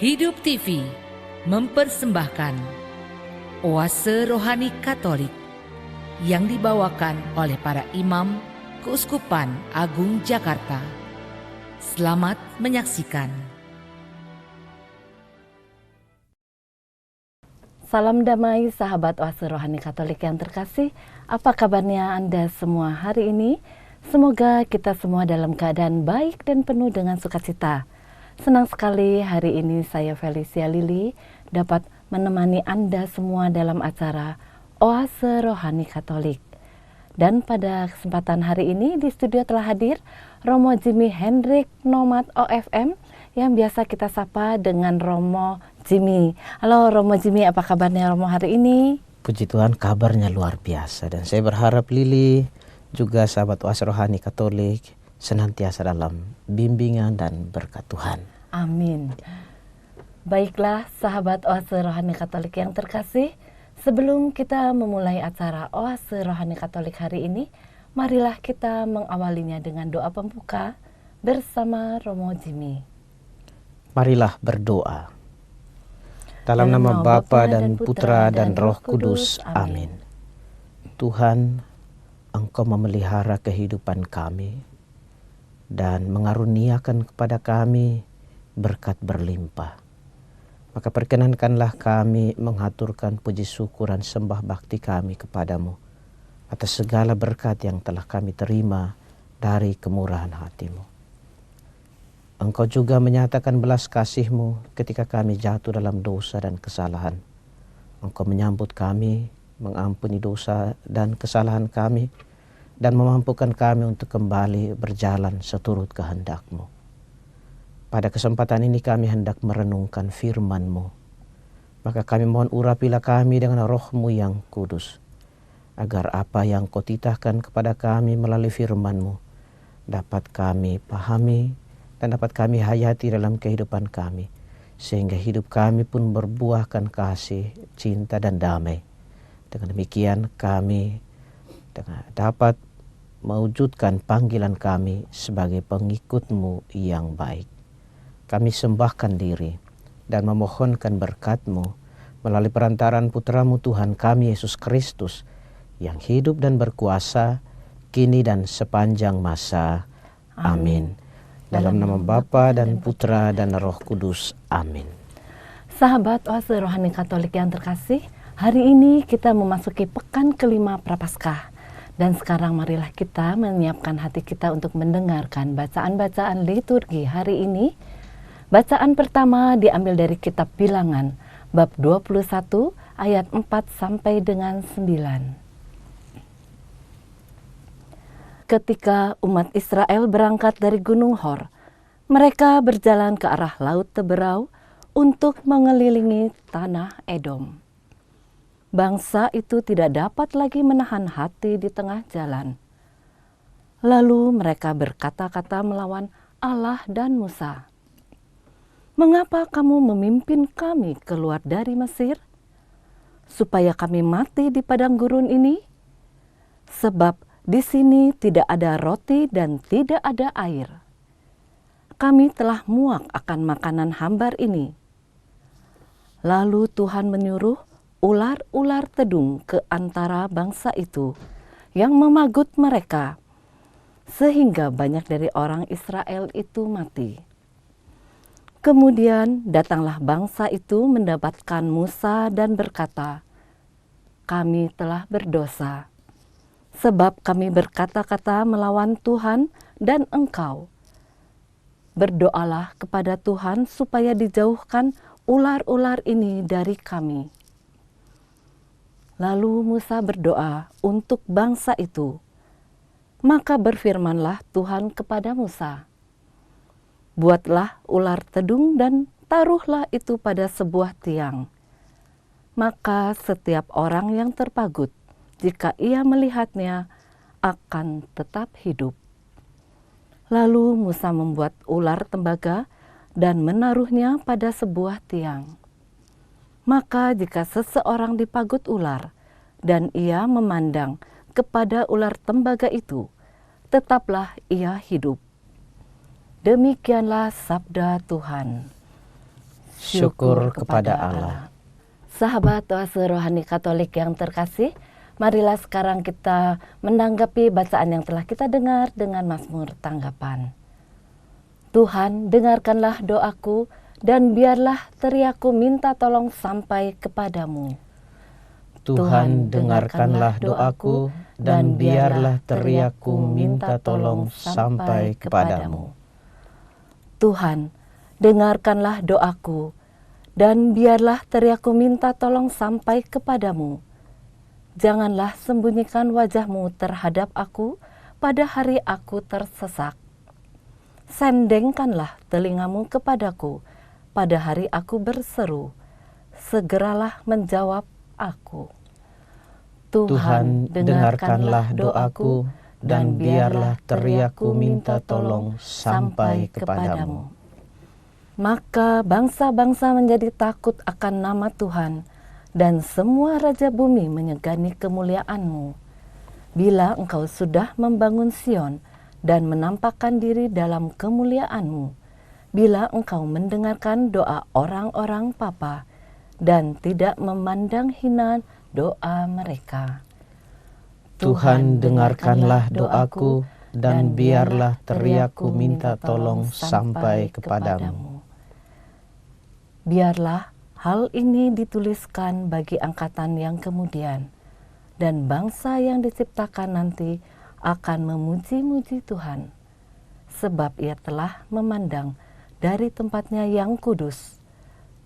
Hidup TV mempersembahkan Oase Rohani Katolik yang dibawakan oleh para imam Keuskupan Agung Jakarta. Selamat menyaksikan. Salam damai sahabat Oase Rohani Katolik yang terkasih. Apa kabarnya Anda semua hari ini? Semoga kita semua dalam keadaan baik dan penuh dengan sukacita. Senang sekali hari ini saya Felicia Lili dapat menemani Anda semua dalam acara Oase Rohani Katolik. Dan pada kesempatan hari ini di studio telah hadir Romo Jimmy Hendrik Nomad OFM yang biasa kita sapa dengan Romo Jimmy. Halo Romo Jimmy, apa kabarnya Romo hari ini? Puji Tuhan, kabarnya luar biasa. Dan saya berharap Lili juga sahabat Oase Rohani Katolik senantiasa dalam bimbingan dan berkat Tuhan. Amin. Baiklah sahabat Oase Rohani Katolik yang terkasih, sebelum kita memulai acara Oase Rohani Katolik hari ini, marilah kita mengawalinya dengan doa pembuka bersama Romo Jimmy. Marilah berdoa. Dalam nama Bapa dan Putra dan Roh Kudus. Amin. Tuhan, Engkau memelihara kehidupan kami dan mengaruniakan kepada kami berkat berlimpah. Maka perkenankanlah kami menghaturkan puji syukur dan sembah bakti kami kepadamu atas segala berkat yang telah kami terima dari kemurahan hati-Mu. Engkau juga menyatakan belas kasih-Mu ketika kami jatuh dalam dosa dan kesalahan. Engkau menyambut kami, mengampuni dosa dan kesalahan kami, dan memampukan kami untuk kembali berjalan seturut kehendak-Mu. Pada kesempatan ini kami hendak merenungkan firman-Mu. Maka kami mohon urapilah kami dengan Roh-Mu yang kudus, agar apa yang Kau titahkan kepada kami melalui firman-Mu dapat kami pahami dan dapat kami hayati dalam kehidupan kami, sehingga hidup kami pun berbuahkan kasih, cinta dan damai. Dengan demikian kami dapat mewujudkan panggilan kami sebagai pengikut-Mu yang baik. Kami sembahkan diri dan memohonkan berkat-Mu melalui perantaraan Putra-Mu Tuhan kami Yesus Kristus yang hidup dan berkuasa kini dan sepanjang masa. Amin. Dalam nama Bapa dan Putra dan Roh Kudus. Amin. Sahabat Oase Rohani Katolik yang terkasih, hari ini kita memasuki pekan kelima Prapaskah. Dan sekarang marilah kita menyiapkan hati kita untuk mendengarkan bacaan-bacaan liturgi hari ini. Bacaan pertama diambil dari kitab Bilangan, bab 21 ayat 4 sampai dengan 9. Ketika umat Israel berangkat dari Gunung Hor, mereka berjalan ke arah Laut Teberau untuk mengelilingi tanah Edom. Bangsa itu tidak dapat lagi menahan hati di tengah jalan. Lalu mereka berkata-kata melawan Allah dan Musa. "Mengapa kamu memimpin kami keluar dari Mesir? Supaya kami mati di padang gurun ini? Sebab di sini tidak ada roti dan tidak ada air. Kami telah muak akan makanan hambar ini." Lalu Tuhan menyuruh ular-ular tedung ke antara bangsa itu yang memagut mereka, sehingga banyak dari orang Israel itu mati. Kemudian datanglah bangsa itu mendapatkan Musa dan berkata, "Kami telah berdosa, sebab kami berkata-kata melawan Tuhan dan engkau. Berdoalah kepada Tuhan supaya dijauhkan ular-ular ini dari kami." Lalu Musa berdoa untuk bangsa itu. Maka berfirmanlah Tuhan kepada Musa, "Buatlah ular tedung dan taruhlah itu pada sebuah tiang. Maka setiap orang yang terpagut, jika ia melihatnya, akan tetap hidup." Lalu Musa membuat ular tembaga dan menaruhnya pada sebuah tiang. Maka jika seseorang dipagut ular dan ia memandang kepada ular tembaga itu, tetaplah ia hidup. Demikianlah sabda Tuhan. Syukur kepada Allah. Sahabat Oase Rohani Katolik yang terkasih, marilah sekarang kita menanggapi bacaan yang telah kita dengar dengan Mazmur tanggapan. Tuhan, dengarkanlah doaku, dan biarlah teriakku minta tolong sampai kepadamu. Tuhan, dengarkanlah doaku, dan biarlah teriakku minta tolong sampai kepadamu. Tuhan, dengarkanlah doaku, dan biarlah teriakku minta tolong sampai kepadamu. Janganlah sembunyikan wajahmu terhadap aku pada hari aku tersesak. Sendengkanlah telingamu kepadaku pada hari aku berseru. Segeralah menjawab aku. Tuhan, dengarkanlah doaku, dan biarlah teriakku minta tolong sampai kepadamu. Maka bangsa-bangsa menjadi takut akan nama Tuhan, dan semua raja bumi menyegani kemuliaan-Mu. Bila Engkau sudah membangun Sion dan menampakkan diri dalam kemuliaan-Mu, bila Engkau mendengarkan doa orang-orang papa dan tidak memandang hina doa mereka. Tuhan, dengarkanlah doaku, dan biarlah teriakku minta tolong sampai kepadamu. Biarlah hal ini dituliskan bagi angkatan yang kemudian, dan bangsa yang diciptakan nanti akan memuji-muji Tuhan, sebab Ia telah memandang dari tempatnya yang kudus.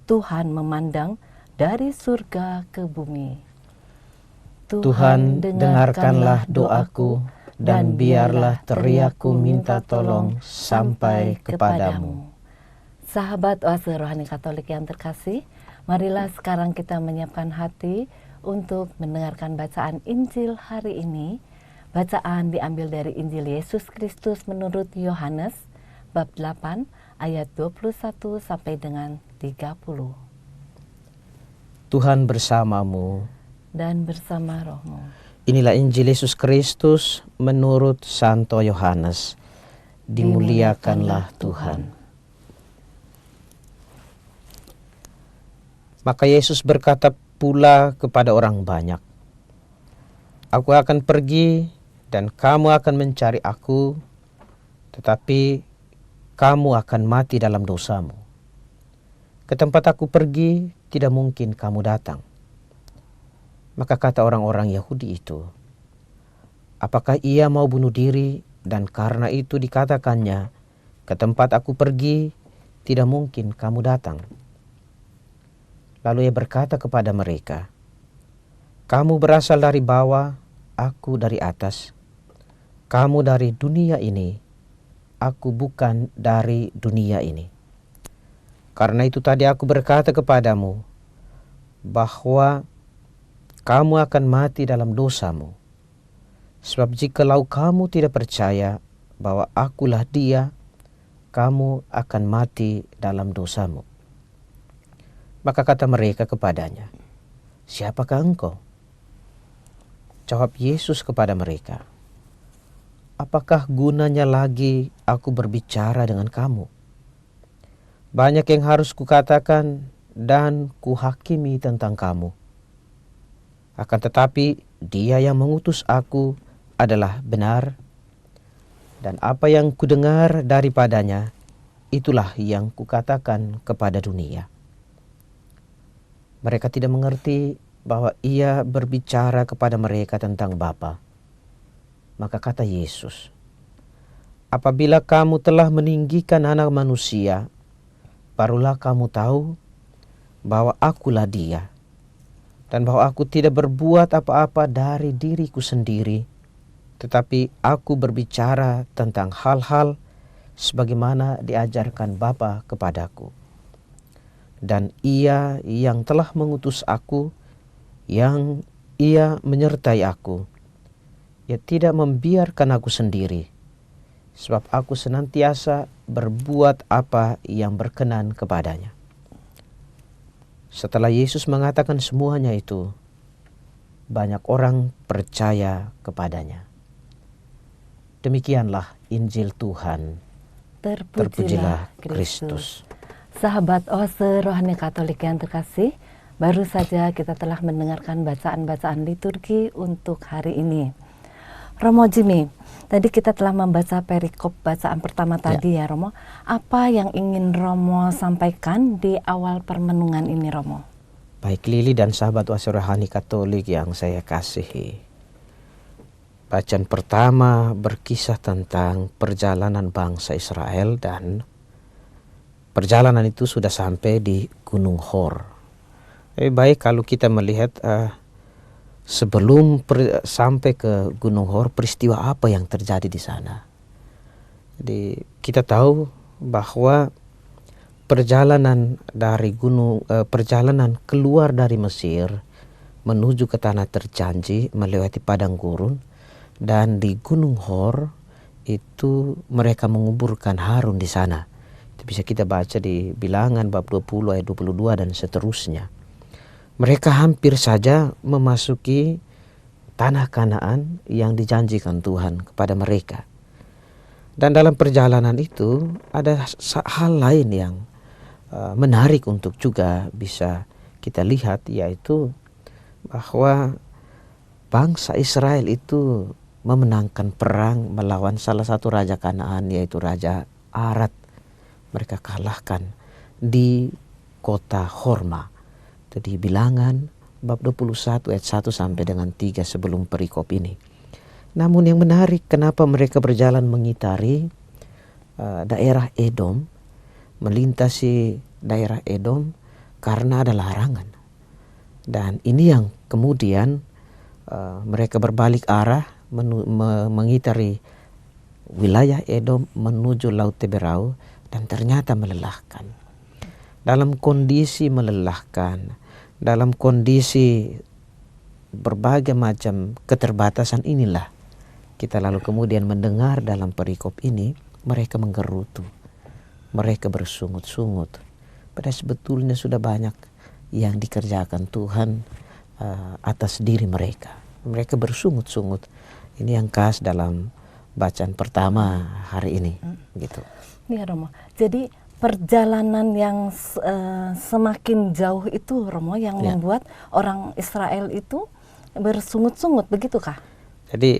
Tuhan memandang dari surga ke bumi. Tuhan, dengarkanlah doaku, dan biarlah teriakku minta tolong sampai kepadamu. Sahabat Oase Rohani Katolik yang terkasih, marilah sekarang kita menyiapkan hati untuk mendengarkan bacaan Injil hari ini. Bacaan diambil dari Injil Yesus Kristus menurut Yohanes, bab 8, ayat 21 sampai dengan 30. Tuhan bersamamu dan bersama rohmu. Inilah Injil Yesus Kristus menurut Santo Yohanes. Dimuliakanlah Tuhan. Maka Yesus berkata pula kepada orang banyak, Aku akan pergi dan kamu akan mencari aku, tetapi kamu akan mati dalam dosamu. Ke tempat aku pergi, tidak mungkin kamu datang. Maka kata orang-orang Yahudi itu, apakah ia mau bunuh diri, dan karena itu dikatakannya, ke tempat aku pergi, tidak mungkin kamu datang. Lalu ia berkata kepada mereka, kamu berasal dari bawah, aku dari atas. Kamu dari dunia ini, aku bukan dari dunia ini. Karena itu tadi aku berkata kepadamu, bahwa kamu akan mati dalam dosamu. Sebab jikalau kamu tidak percaya bahwa akulah Dia, kamu akan mati dalam dosamu. Maka kata mereka kepadanya, siapakah engkau? Jawab Yesus kepada mereka, apakah gunanya lagi aku berbicara dengan kamu? Banyak yang harus kukatakan dan kuhakimi tentang kamu. Akan tetapi Dia yang mengutus aku adalah benar, dan apa yang kudengar daripadanya, itulah yang kukatakan kepada dunia. Mereka tidak mengerti bahwa Ia berbicara kepada mereka tentang Bapa. Maka kata Yesus, apabila kamu telah meninggikan Anak Manusia, barulah kamu tahu bahwa akulah Dia, dan bahwa aku tidak berbuat apa-apa dari diriku sendiri, tetapi aku berbicara tentang hal-hal sebagaimana diajarkan Bapa kepadaku. Dan Ia yang telah mengutus aku, yang Ia menyertai aku, Ia tidak membiarkan aku sendiri, sebab aku senantiasa berbuat apa yang berkenan kepadanya. Setelah Yesus mengatakan semuanya itu, banyak orang percaya kepadanya. Demikianlah Injil Tuhan. Terpujilah Kristus. Sahabat Oase Rohani Katolik yang terkasih, baru saja kita telah mendengarkan bacaan-bacaan liturgi untuk hari ini. Romo Jimmy, tadi kita telah membaca perikop bacaan pertama tadi ya Romo. Apa yang ingin Romo sampaikan di awal permenungan ini Romo? Baik Lili dan sahabat Oase Rohani Katolik yang saya kasihi. Bacaan pertama berkisah tentang perjalanan bangsa Israel dan perjalanan itu sudah sampai di Gunung Hor. Lebih baik kalau kita melihat sebelum sampai ke Gunung Hor, peristiwa apa yang terjadi di sana. Jadi kita tahu bahwa perjalanan keluar dari Mesir menuju ke tanah terjanji melewati padang gurun, dan di Gunung Hor itu mereka menguburkan Harun di sana. Itu bisa kita baca di Bilangan bab 20 ayat 22 dan seterusnya. Mereka hampir saja memasuki tanah Kanaan yang dijanjikan Tuhan kepada mereka. Dan dalam perjalanan itu ada hal lain yang menarik untuk juga bisa kita lihat, yaitu bahwa bangsa Israel itu memenangkan perang melawan salah satu raja Kanaan, yaitu Raja Arad. Mereka kalahkan di kota Horma. Itu di Bilangan bab 21 ayat 1 sampai dengan 3 sebelum perikop ini. Namun yang menarik, kenapa mereka berjalan mengitari daerah Edom, melintasi daerah Edom, karena ada larangan. Dan ini yang kemudian mereka berbalik arah mengitari wilayah Edom menuju Laut Teberau, dan ternyata melelahkan. Dalam kondisi melelahkan, dalam kondisi berbagai macam keterbatasan inilah kita lalu kemudian mendengar dalam perikop ini, mereka menggerutu, mereka bersungut-sungut. Padahal sebetulnya sudah banyak yang dikerjakan Tuhan atas diri mereka. Mereka bersungut-sungut. Ini yang khas dalam bacaan pertama hari ini, gitu. Nih Romo, jadi perjalanan yang semakin jauh itu Romo yang membuat orang Israel itu bersungut-sungut, begitukah? Jadi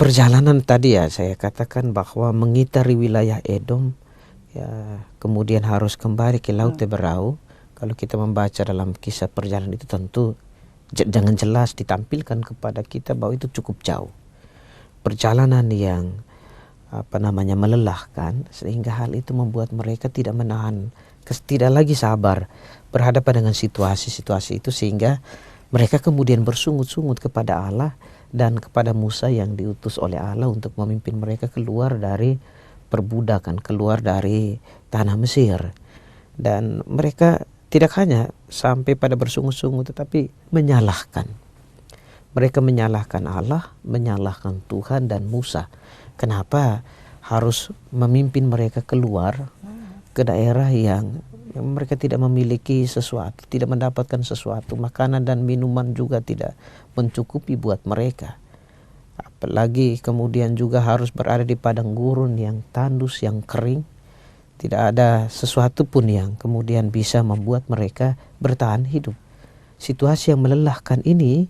perjalanan tadi ya saya katakan bahwa mengitari wilayah Edom, ya, kemudian harus kembali ke Laut Teberau. Kalau kita membaca dalam kisah perjalanan itu tentu jangan jelas ditampilkan kepada kita bahwa itu cukup jauh. Perjalanan yang melelahkan, sehingga hal itu membuat mereka tidak lagi sabar berhadapan dengan situasi-situasi itu, sehingga mereka kemudian bersungut-sungut kepada Allah dan kepada Musa yang diutus oleh Allah untuk memimpin mereka keluar dari perbudakan, keluar dari tanah Mesir. Dan mereka tidak hanya sampai pada bersungut-sungut, tetapi menyalahkan. Mereka menyalahkan Allah, menyalahkan Tuhan dan Musa. Kenapa harus memimpin mereka keluar ke daerah yang mereka tidak memiliki sesuatu, tidak mendapatkan sesuatu, makanan dan minuman juga tidak mencukupi buat mereka. Apalagi kemudian juga harus berada di padang gurun yang tandus, yang kering. Tidak ada sesuatu pun yang kemudian bisa membuat mereka bertahan hidup. Situasi yang melelahkan ini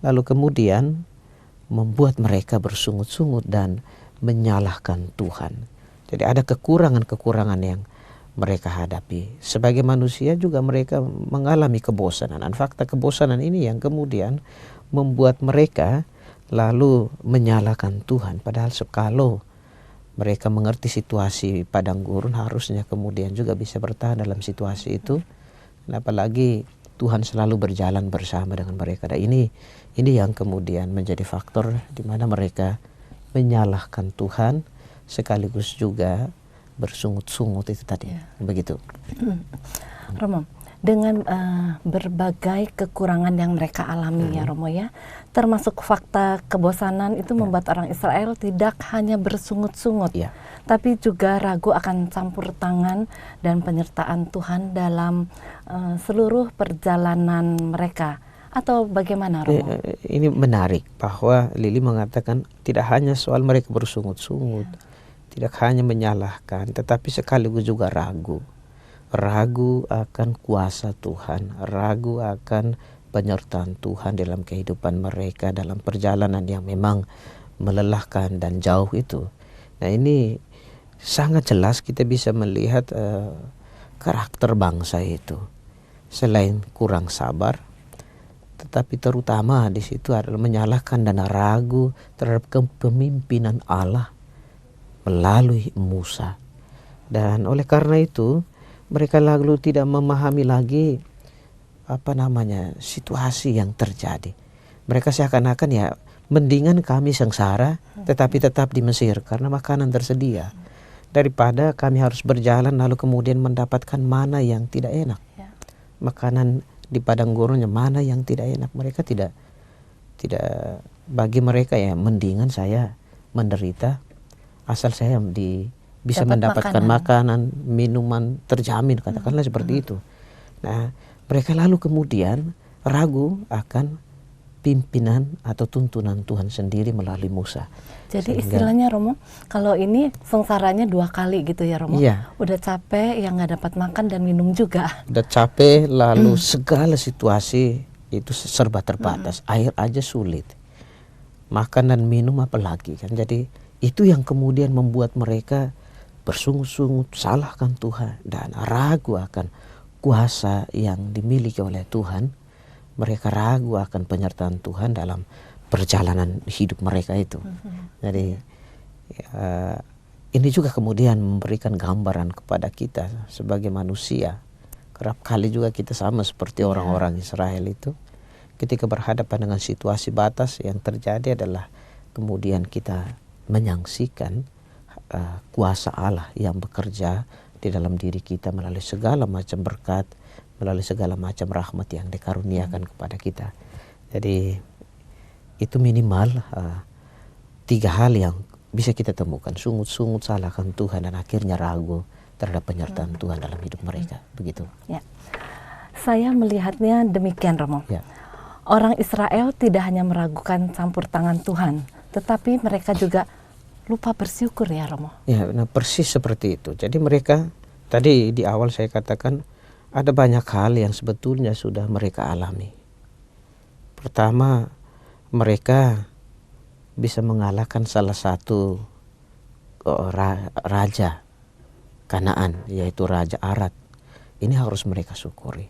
lalu kemudian membuat mereka bersungut-sungut dan menyalahkan Tuhan. Jadi ada kekurangan-kekurangan yang mereka hadapi. Sebagai manusia juga mereka mengalami kebosanan. Dan fakta kebosanan ini yang kemudian membuat mereka lalu menyalahkan Tuhan. Padahal kalau mereka mengerti situasi padang gurun, harusnya kemudian juga bisa bertahan dalam situasi itu. Dan apalagi Tuhan selalu berjalan bersama dengan mereka. Dan ini yang kemudian menjadi faktor di mana mereka menyalahkan Tuhan sekaligus juga bersungut-sungut itu tadi. Begitu. Romo, dengan berbagai kekurangan yang mereka alami ya Romo ya, termasuk fakta kebosanan itu membuat orang Israel tidak hanya bersungut-sungut, tapi juga ragu akan campur tangan dan penyertaan Tuhan dalam seluruh perjalanan mereka. Atau bagaimana Romo? Ini menarik bahwa Lili mengatakan tidak hanya soal mereka bersungut-sungut, tidak hanya menyalahkan, tetapi sekaligus juga ragu. ragu akan kuasa Tuhan, ragu akan penyertaan Tuhan dalam kehidupan mereka dalam perjalanan yang memang melelahkan dan jauh itu. Nah, ini sangat jelas kita bisa melihat karakter bangsa itu. Selain kurang sabar, tetapi terutama di situ adalah menyalahkan dan ragu terhadap kepemimpinan Allah melalui Musa. Dan oleh karena itu mereka lalu tidak memahami lagi situasi yang terjadi. Mereka seakan-akan ya mendingan kami sengsara tetapi tetap di Mesir karena makanan tersedia, daripada kami harus berjalan lalu kemudian mendapatkan mana yang tidak enak. Makanan di padang gurunnya mana yang tidak enak. Mereka tidak bagi mereka ya mendingan saya menderita asal saya bisa mendapatkan makanan, minuman terjamin, katakanlah seperti itu. Nah, mereka lalu kemudian ragu akan pimpinan atau tuntunan Tuhan sendiri melalui Musa. Jadi istilahnya Romo, kalau ini sengsaranya 2 kali gitu ya Romo. Iya. Udah capek yang nggak dapat makan dan minum juga. Udah capek lalu segala situasi itu serba terbatas. Air aja sulit. Makan dan minum apalagi kan. Jadi itu yang kemudian membuat mereka bersungut-sungut salahkan Tuhan dan ragu akan kuasa yang dimiliki oleh Tuhan. Mereka ragu akan penyertaan Tuhan dalam perjalanan hidup mereka itu. Jadi ini juga kemudian memberikan gambaran kepada kita sebagai manusia. Kerap kali juga kita sama seperti orang-orang Israel itu. Ketika berhadapan dengan situasi batas, yang terjadi adalah kemudian kita menyaksikan kuasa Allah yang bekerja di dalam diri kita melalui segala macam berkat, melalui segala macam rahmat yang dikaruniakan kepada kita. Jadi itu minimal 3 hal yang bisa kita temukan. Sungut-sungut salahkan Tuhan dan akhirnya ragu terhadap penyertaan Tuhan dalam hidup mereka. Begitu. Ya. Saya melihatnya demikian Romo. Ya. Orang Israel tidak hanya meragukan campur tangan Tuhan, tetapi mereka juga lupa bersyukur ya Romo. Ya, nah persis seperti itu. Jadi mereka tadi di awal saya katakan ada banyak hal yang sebetulnya sudah mereka alami. Pertama, mereka bisa mengalahkan salah satu raja Kanaan, yaitu Raja Arad. Ini harus mereka syukuri.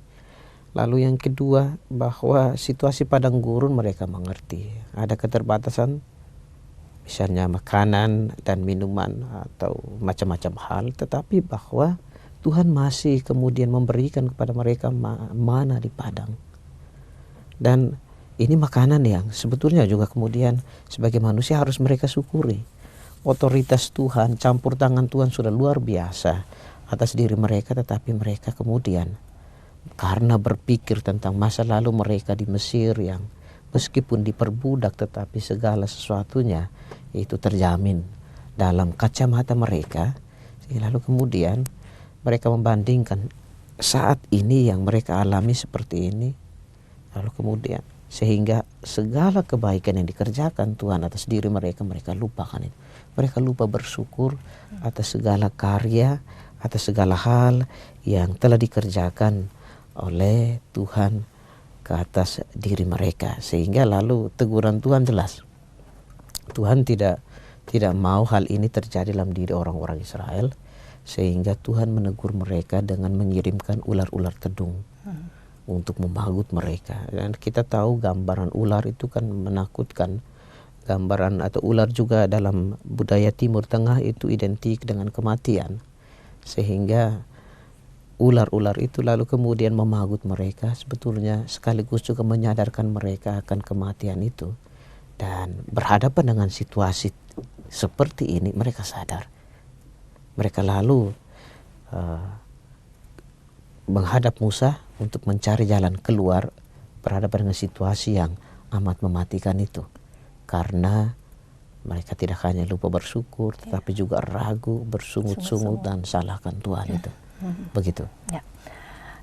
Lalu yang kedua, bahwa situasi padang gurun mereka mengerti. Ada keterbatasan, misalnya makanan dan minuman atau macam-macam hal, tetapi bahwa Tuhan masih kemudian memberikan kepada mereka mana di padang. Dan ini makanan yang sebetulnya juga kemudian sebagai manusia harus mereka syukuri. Otoritas Tuhan, campur tangan Tuhan sudah luar biasa atas diri mereka, tetapi mereka kemudian karena berpikir tentang masa lalu mereka di Mesir yang meskipun diperbudak tetapi segala sesuatunya itu terjamin dalam kacamata mereka. Lalu kemudian mereka membandingkan saat ini yang mereka alami seperti ini, lalu kemudian sehingga segala kebaikan yang dikerjakan Tuhan atas diri mereka, mereka lupakan itu. Mereka lupa bersyukur atas segala karya, atas segala hal yang telah dikerjakan oleh Tuhan ke atas diri mereka. Sehingga lalu teguran Tuhan jelas. Tuhan tidak mau hal ini terjadi dalam diri orang-orang Israel. Sehingga Tuhan menegur mereka dengan mengirimkan ular-ular tedung untuk memagut mereka. Dan kita tahu gambaran ular itu kan menakutkan. Gambaran atau ular juga dalam budaya Timur Tengah itu identik dengan kematian. Sehingga ular-ular itu lalu kemudian memagut mereka, sebetulnya sekaligus juga menyadarkan mereka akan kematian itu. Dan berhadapan dengan situasi seperti ini, mereka sadar. Mereka lalu menghadap Musa untuk mencari jalan keluar berhadapan dengan situasi yang amat mematikan itu. Karena mereka tidak hanya lupa bersyukur, tetapi juga ragu, bersungut-sungut dan salahkan Tuhan itu. Begitu. Ya.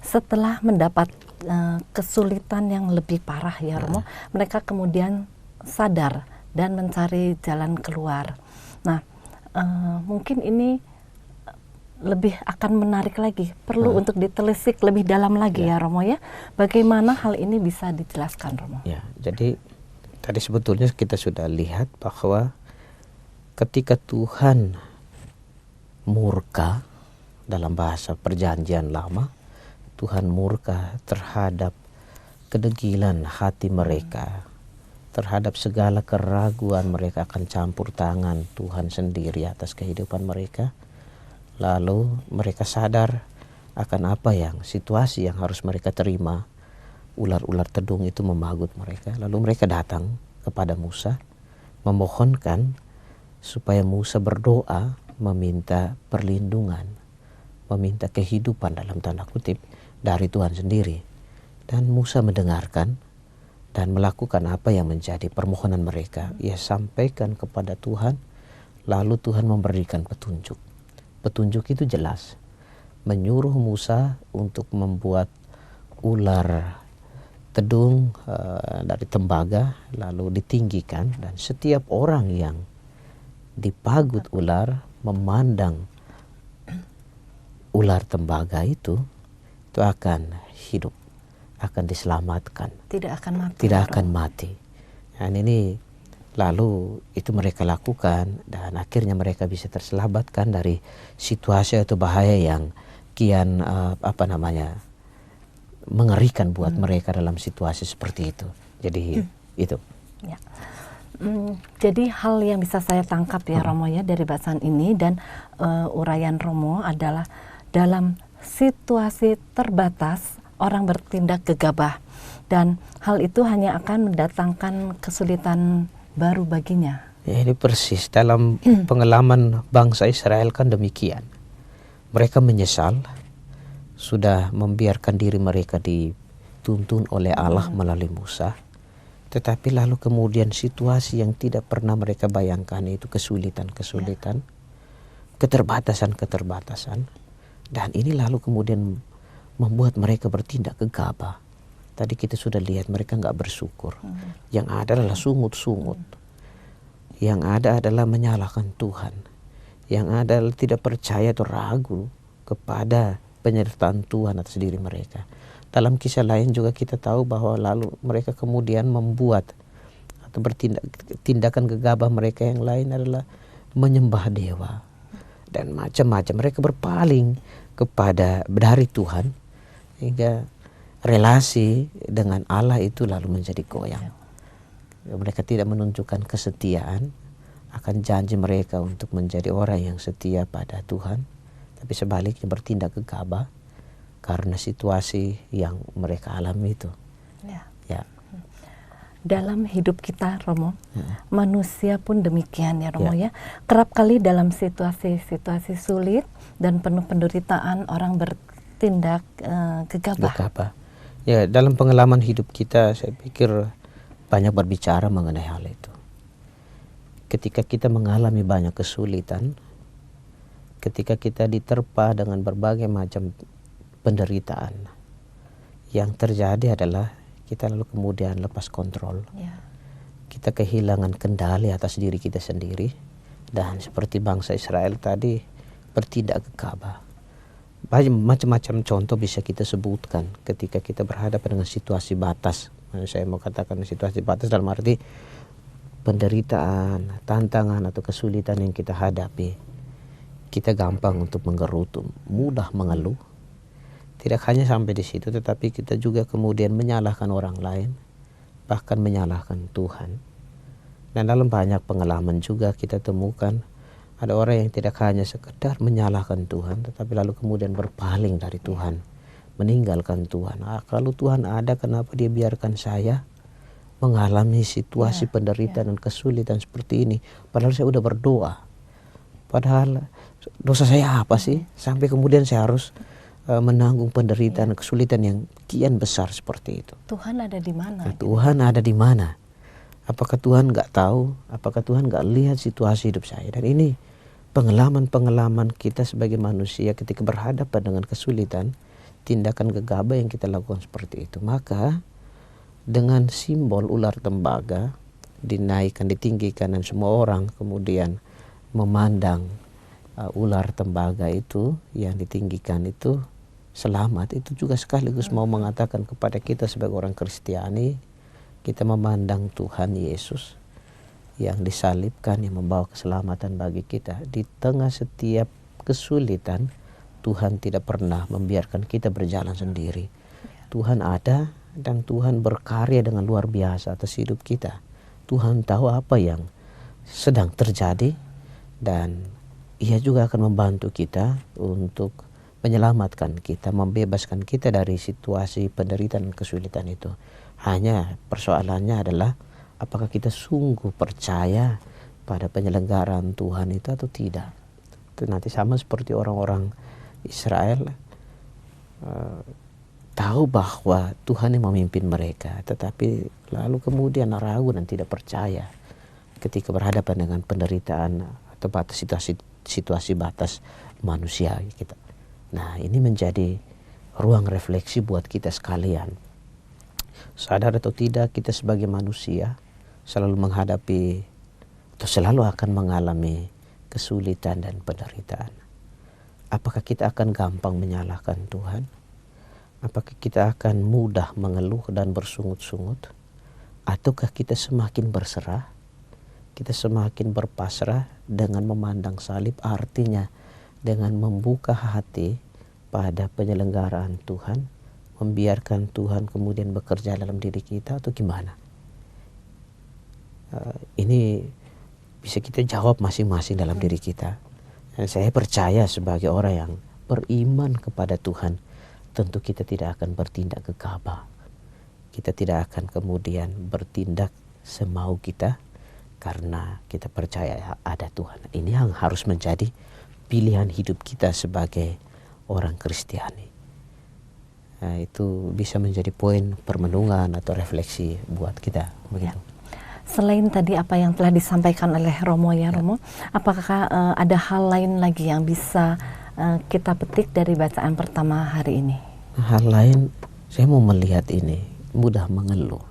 Setelah mendapat kesulitan yang lebih parah ya Romo, mereka kemudian sadar dan mencari jalan keluar. Nah, mungkin ini lebih akan menarik lagi, perlu untuk ditelisik lebih dalam lagi ya Romo ya. Bagaimana hal ini bisa dijelaskan Romo? Ya, jadi tadi sebetulnya kita sudah lihat bahwa ketika Tuhan murka, dalam bahasa perjanjian lama, Tuhan murka terhadap kedegilan hati mereka, terhadap segala keraguan mereka akan campur tangan Tuhan sendiri atas kehidupan mereka. Lalu mereka sadar akan apa yang situasi yang harus mereka terima. Ular-ular tedung itu memagut mereka. Lalu mereka datang kepada Musa memohonkan supaya Musa berdoa meminta perlindungan, meminta kehidupan dalam tanda kutip dari Tuhan sendiri. Dan Musa mendengarkan dan melakukan apa yang menjadi permohonan mereka. Ia sampaikan kepada Tuhan, lalu Tuhan memberikan petunjuk. Petunjuk itu jelas, menyuruh Musa untuk membuat ular tedung dari tembaga, lalu ditinggikan, dan setiap orang yang dipagut ular memandang ular tembaga itu akan hidup, akan diselamatkan, tidak akan mati. Dan ini lalu itu mereka lakukan, dan akhirnya mereka bisa terselamatkan dari situasi atau bahaya yang kian mengerikan buat mereka dalam situasi seperti itu. Jadi itu. Ya. Jadi hal yang bisa saya tangkap ya Romo ya dari bacaan ini dan uraian Romo adalah dalam situasi terbatas orang bertindak gegabah, dan hal itu hanya akan mendatangkan kesulitan baru baginya. Ya, ini persis dalam pengalaman bangsa Israel kan demikian. Mereka menyesal sudah membiarkan diri mereka dituntun oleh Allah melalui Musa. Tetapi lalu kemudian situasi yang tidak pernah mereka bayangkan, itu kesulitan-kesulitan, keterbatasan-keterbatasan. Dan ini lalu kemudian membuat mereka bertindak gegabah. Tadi kita sudah lihat mereka nggak bersyukur. Yang ada adalah sungut-sungut. Yang ada adalah menyalahkan Tuhan. Yang ada adalah tidak percaya atau ragu kepada penyertaan Tuhan atas diri mereka. Dalam kisah lain juga kita tahu bahwa lalu mereka kemudian membuat atau tindakan gegabah mereka yang lain adalah menyembah dewa. Dan macam-macam mereka berpaling kepada dari Tuhan, hingga relasi dengan Allah itu lalu menjadi goyang. Mereka tidak menunjukkan kesetiaan akan janji mereka untuk menjadi orang yang setia pada Tuhan, tapi sebaliknya bertindak gegabah karena situasi yang mereka alami itu. Ya. Dalam hidup kita Romo, manusia pun demikian ya Romo ya. Kerap kali dalam situasi-situasi sulit dan penuh penderitaan orang bertindak gegabah. Ya, dalam pengalaman hidup kita saya pikir banyak berbicara mengenai hal itu. Ketika kita mengalami banyak kesulitan, ketika kita diterpa dengan berbagai macam penderitaan, yang terjadi adalah kita lalu kemudian lepas kontrol. Kita kehilangan kendali atas diri kita sendiri, dan seperti bangsa Israel tadi bertindak gegabah. Macam-macam contoh bisa kita sebutkan ketika kita berhadapan dengan situasi batas. Saya mau katakan situasi batas dalam arti penderitaan, tantangan atau kesulitan yang kita hadapi. Kita gampang untuk menggerutu, mudah mengeluh. Tidak hanya sampai di situ, tetapi kita juga kemudian menyalahkan orang lain, bahkan menyalahkan Tuhan. Dan dalam banyak pengalaman juga kita temukan ada orang yang tidak hanya sekedar menyalahkan Tuhan, tetapi lalu kemudian berpaling dari Tuhan, meninggalkan Tuhan. Kalau Tuhan ada, kenapa dia biarkan saya mengalami situasi penderitaan dan kesulitan seperti ini? Padahal saya udah berdoa. Padahal dosa saya apa sih? Sampai kemudian saya harus menanggung penderitaan dan kesulitan yang kian besar seperti itu. Tuhan ada di mana? Tuhan ada di mana? Apakah Tuhan nggak tahu? Apakah Tuhan nggak lihat situasi hidup saya? Dan ini pengalaman-pengalaman kita sebagai manusia ketika berhadapan dengan kesulitan, tindakan gegabah yang kita lakukan seperti itu. Maka dengan simbol ular tembaga dinaikkan, ditinggikan, dan semua orang kemudian memandang ular tembaga itu yang ditinggikan itu selamat, itu juga sekaligus mau mengatakan kepada kita sebagai orang Kristiani, kita memandang Tuhan Yesus yang disalibkan, yang membawa keselamatan bagi kita. Di tengah setiap kesulitan, Tuhan tidak pernah membiarkan kita berjalan sendiri. Tuhan ada dan Tuhan berkarya dengan luar biasa atas hidup kita. Tuhan tahu apa yang sedang terjadi dan Ia juga akan membantu kita untuk menyelamatkan kita, membebaskan kita dari situasi penderitaan dan kesulitan itu. Hanya persoalannya adalah apakah kita sungguh percaya pada penyelenggaraan Tuhan itu atau tidak. Itu nanti sama seperti orang-orang Israel, tahu bahwa Tuhan yang memimpin mereka, tetapi lalu kemudian ragu dan tidak percaya ketika berhadapan dengan penderitaan atau batas situasi batas manusia kita. Nah, ini menjadi ruang refleksi buat kita sekalian. Sadar atau tidak, kita sebagai manusia selalu menghadapi atau selalu akan mengalami kesulitan dan penderitaan. Apakah kita akan gampang menyalahkan Tuhan? Apakah kita akan mudah mengeluh dan bersungut-sungut? Ataukah kita semakin berserah? Kita semakin berpasrah dengan memandang salib, artinya dengan membuka hati pada penyelenggaraan Tuhan, membiarkan Tuhan kemudian bekerja dalam diri kita, atau gimana? Ini bisa kita jawab masing-masing dalam diri kita. Dan saya percaya sebagai orang yang beriman kepada Tuhan, tentu kita tidak akan bertindak gegabah. Kita tidak akan kemudian bertindak semau kita, karena kita percaya ada Tuhan. Ini yang harus menjadi pilihan hidup kita sebagai orang Kristiani. Nah, itu bisa menjadi poin permenungan atau refleksi buat kita. Begitu. Ya. Selain tadi apa yang telah disampaikan oleh Romo Romo, apakah ada hal lain lagi yang bisa kita petik dari bacaan pertama hari ini? Hal lain, saya mau melihat ini, mudah mengeluh.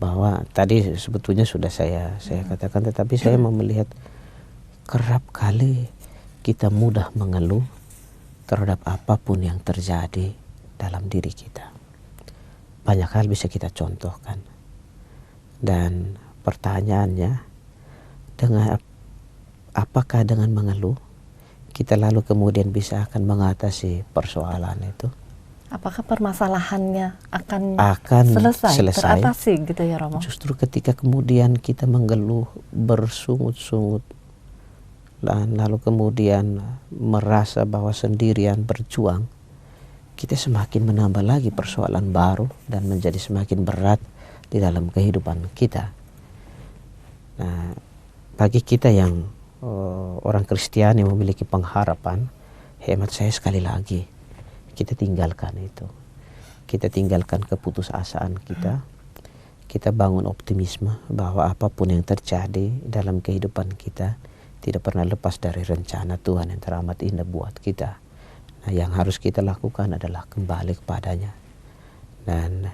Bahwa tadi sebetulnya sudah saya katakan, tetapi saya mau melihat kerap kali kita mudah mengeluh terhadap apapun yang terjadi dalam diri kita. Banyak hal bisa kita contohkan. Dan pertanyaannya, apakah dengan mengeluh kita lalu kemudian bisa akan mengatasi persoalan itu? Apakah permasalahannya akan selesai, teratasi gitu ya Romo? Justru ketika kemudian kita mengeluh, bersungut-sungut, dan lalu kemudian merasa bahwa sendirian berjuang, kita semakin menambah lagi persoalan baru dan menjadi semakin berat di dalam kehidupan kita. Nah, bagi kita yang orang Kristiani yang memiliki pengharapan, hemat saya sekali lagi, kita tinggalkan itu. Kita tinggalkan keputusasaan kita. Kita bangun optimisme bahwa apapun yang terjadi dalam kehidupan kita tidak pernah lepas dari rencana Tuhan yang teramat indah buat kita. Nah, yang harus kita lakukan adalah kembali kepadanya. Dan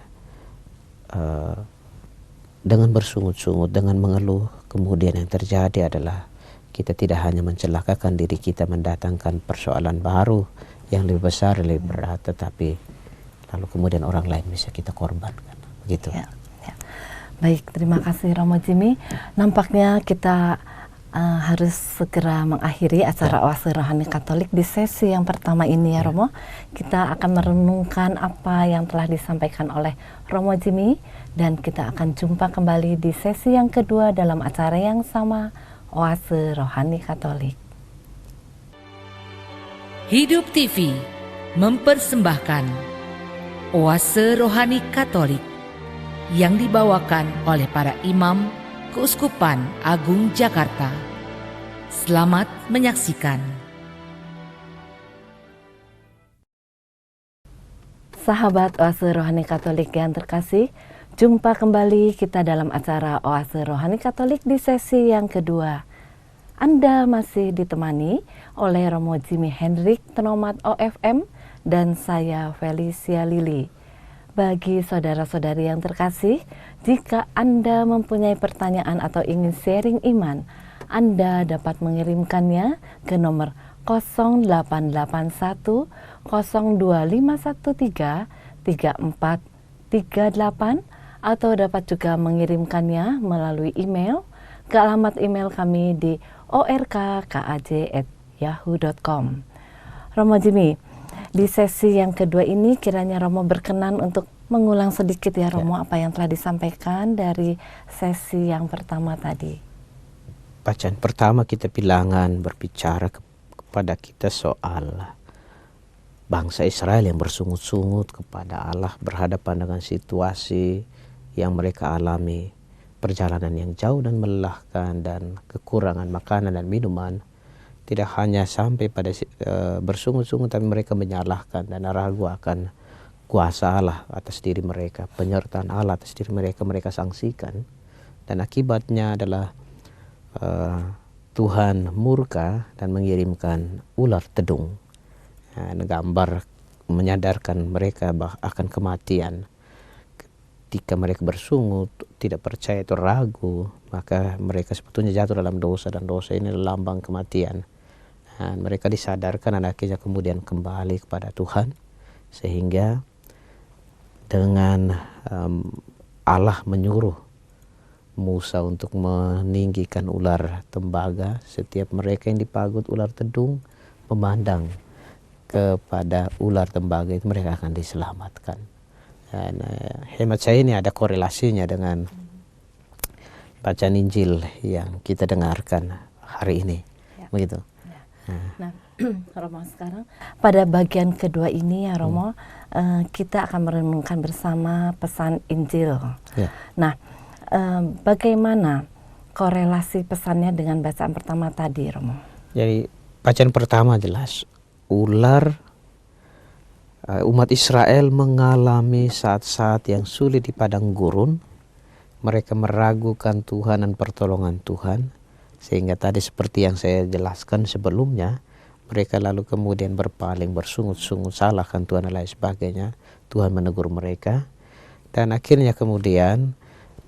dengan bersungut-sungut, dengan mengeluh, kemudian yang terjadi adalah kita tidak hanya mencelakakan diri kita, mendatangkan persoalan baru yang lebih besar, lebih berat, tetapi lalu kemudian orang lain bisa kita korbankan. Begitu. Ya, ya. Baik, terima kasih Romo Jimmy. Nampaknya kita harus segera mengakhiri acara Oase Rohani Katolik di sesi yang pertama ini ya Romo. Kita akan merenungkan apa yang telah disampaikan oleh Romo Jimmy, dan kita akan jumpa kembali di sesi yang kedua dalam acara yang sama, Oase Rohani Katolik. Hidup TV mempersembahkan Oase Rohani Katolik yang dibawakan oleh para imam Keuskupan Agung Jakarta. Selamat menyaksikan. Sahabat Oase Rohani Katolik yang terkasih, jumpa kembali kita dalam acara Oase Rohani Katolik di sesi yang kedua. Anda masih ditemani oleh Romo Jimmy Hendrik Tenomat OFM dan saya Felicia Lili. Bagi saudara-saudari yang terkasih, jika Anda mempunyai pertanyaan atau ingin sharing iman, Anda dapat mengirimkannya ke nomor 0881 02513 3438 atau dapat juga mengirimkannya melalui email ke alamat email kami di orkkaj@yahoo.com. Romo Jimmy, di sesi yang kedua ini kiranya Romo berkenan untuk mengulang sedikit ya Romo apa yang telah disampaikan dari sesi yang pertama tadi. Bacaan pertama kita bilangan berbicara kepada kita soal bangsa Israel yang bersungut-sungut kepada Allah, berhadapan dengan situasi yang mereka alami, perjalanan yang jauh dan melelahkan dan kekurangan makanan dan minuman. Tidak hanya sampai pada bersungut-sungut, tapi mereka menyalahkan dan ragu akan kuasa Allah atas diri mereka, penyertaan Allah atas diri mereka, mereka sangsikan. Dan akibatnya adalah Tuhan murka dan mengirimkan ular tedung. Gambar menyadarkan mereka akan kematian. Ketika mereka bersungut, tidak percaya atau ragu, maka mereka sebetulnya jatuh dalam dosa, dan dosa ini adalah lambang kematian. Mereka disadarkan dan akhirnya kemudian kembali kepada Tuhan, sehingga dengan Allah menyuruh Musa untuk meninggikan ular tembaga. Setiap mereka yang dipagut ular tedung memandang kepada ular tembaga itu, mereka akan diselamatkan. Dan hemat saya ini ada korelasinya dengan bacaan Injil yang kita dengarkan hari ini, begitu. Nah, Romo, sekarang pada bagian kedua ini ya Romo, kita akan merenungkan bersama pesan Injil. Nah, bagaimana korelasi pesannya dengan bacaan pertama tadi, Romo? Jadi bacaan pertama jelas, ular umat Israel mengalami saat-saat yang sulit di padang gurun. Mereka meragukan Tuhan dan pertolongan Tuhan, sehingga tadi seperti yang saya jelaskan sebelumnya, mereka lalu kemudian berpaling, bersungut-sungut, salahkan Tuhan dan lain sebagainya. Tuhan menegur mereka, dan akhirnya kemudian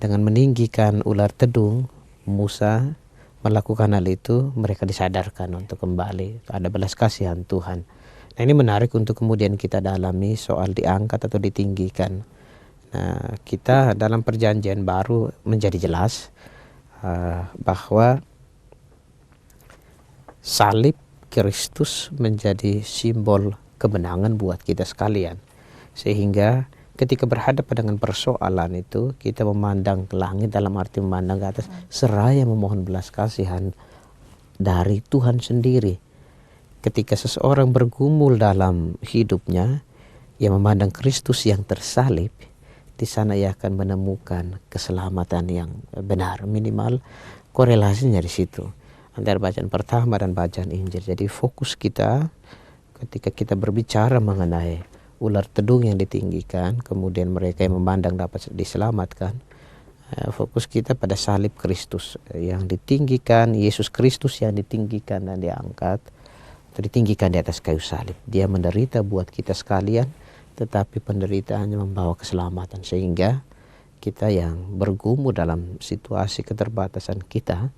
dengan meninggikan ular tedung, Musa melakukan hal itu, mereka disadarkan untuk kembali. Ada belas kasihan Tuhan. Nah, ini menarik untuk kemudian kita dalami soal diangkat atau ditinggikan. Nah, kita dalam perjanjian baru menjadi jelas bahwa salib Kristus menjadi simbol kemenangan buat kita sekalian. Sehingga ketika berhadapan dengan persoalan itu, kita memandang ke langit, dalam arti memandang ke atas, seraya memohon belas kasihan dari Tuhan sendiri. Ketika seseorang bergumul dalam hidupnya, ia memandang Kristus yang tersalib, di sana ia akan menemukan keselamatan yang benar. Minimal korelasinya di situ antara bacaan pertama dan bacaan Injil. Jadi fokus kita ketika kita berbicara mengenai ular tedung yang ditinggikan, kemudian mereka yang memandang dapat diselamatkan, fokus kita pada salib Kristus yang ditinggikan, Yesus Kristus yang ditinggikan dan diangkat, atau ditinggikan di atas kayu salib. Dia menderita buat kita sekalian, tetapi penderitaannya membawa keselamatan, sehingga kita yang bergumul dalam situasi keterbatasan kita,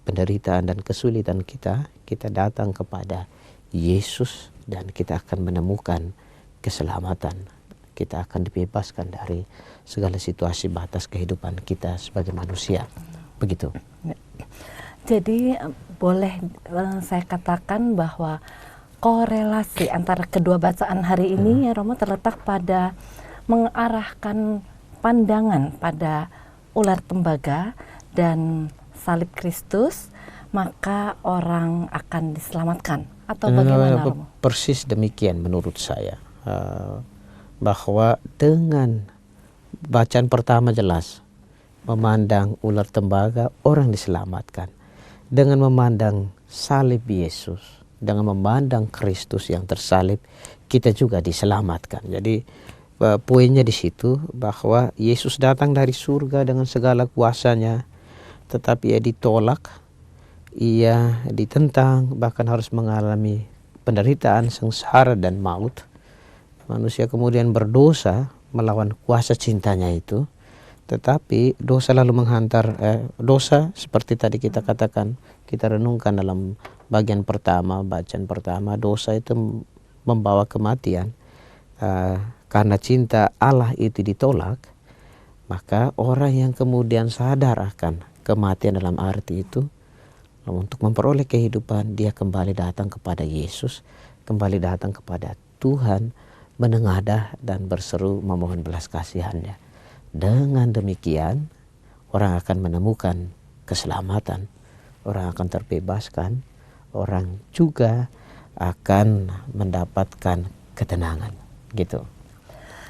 penderitaan dan kesulitan kita datang kepada Yesus dan kita akan menemukan keselamatan. Kita akan dibebaskan dari segala situasi batas kehidupan kita sebagai manusia. Begitu. Jadi boleh saya katakan bahwa korelasi antara kedua bacaan hari ini ya Romo terletak pada mengarahkan pandangan pada ular tembaga dan salib Kristus, maka orang akan diselamatkan, atau bagaimana Romo? Persis demikian menurut saya, bahwa dengan bacaan pertama jelas memandang ular tembaga, orang diselamatkan. Dengan memandang salib Yesus, dengan memandang Kristus yang tersalib, kita juga diselamatkan. Jadi poinnya di situ bahwa Yesus datang dari surga dengan segala kuasanya, tetapi ia ditolak, ia ditentang, bahkan harus mengalami penderitaan, sengsara dan maut. Manusia kemudian berdosa melawan kuasa cintanya itu, Tetapi dosa lalu menghantar, dosa seperti tadi kita katakan, kita renungkan dalam bagian pertama, bacaan pertama, dosa itu membawa kematian. Karena cinta Allah itu ditolak, maka orang yang kemudian sadar akan kematian dalam arti itu, untuk memperoleh kehidupan, dia kembali datang kepada Yesus, kembali datang kepada Tuhan, menengadah dan berseru memohon belas kasihannya. Dengan demikian, orang akan menemukan keselamatan, orang akan terbebaskan, orang juga akan mendapatkan ketenangan, gitu.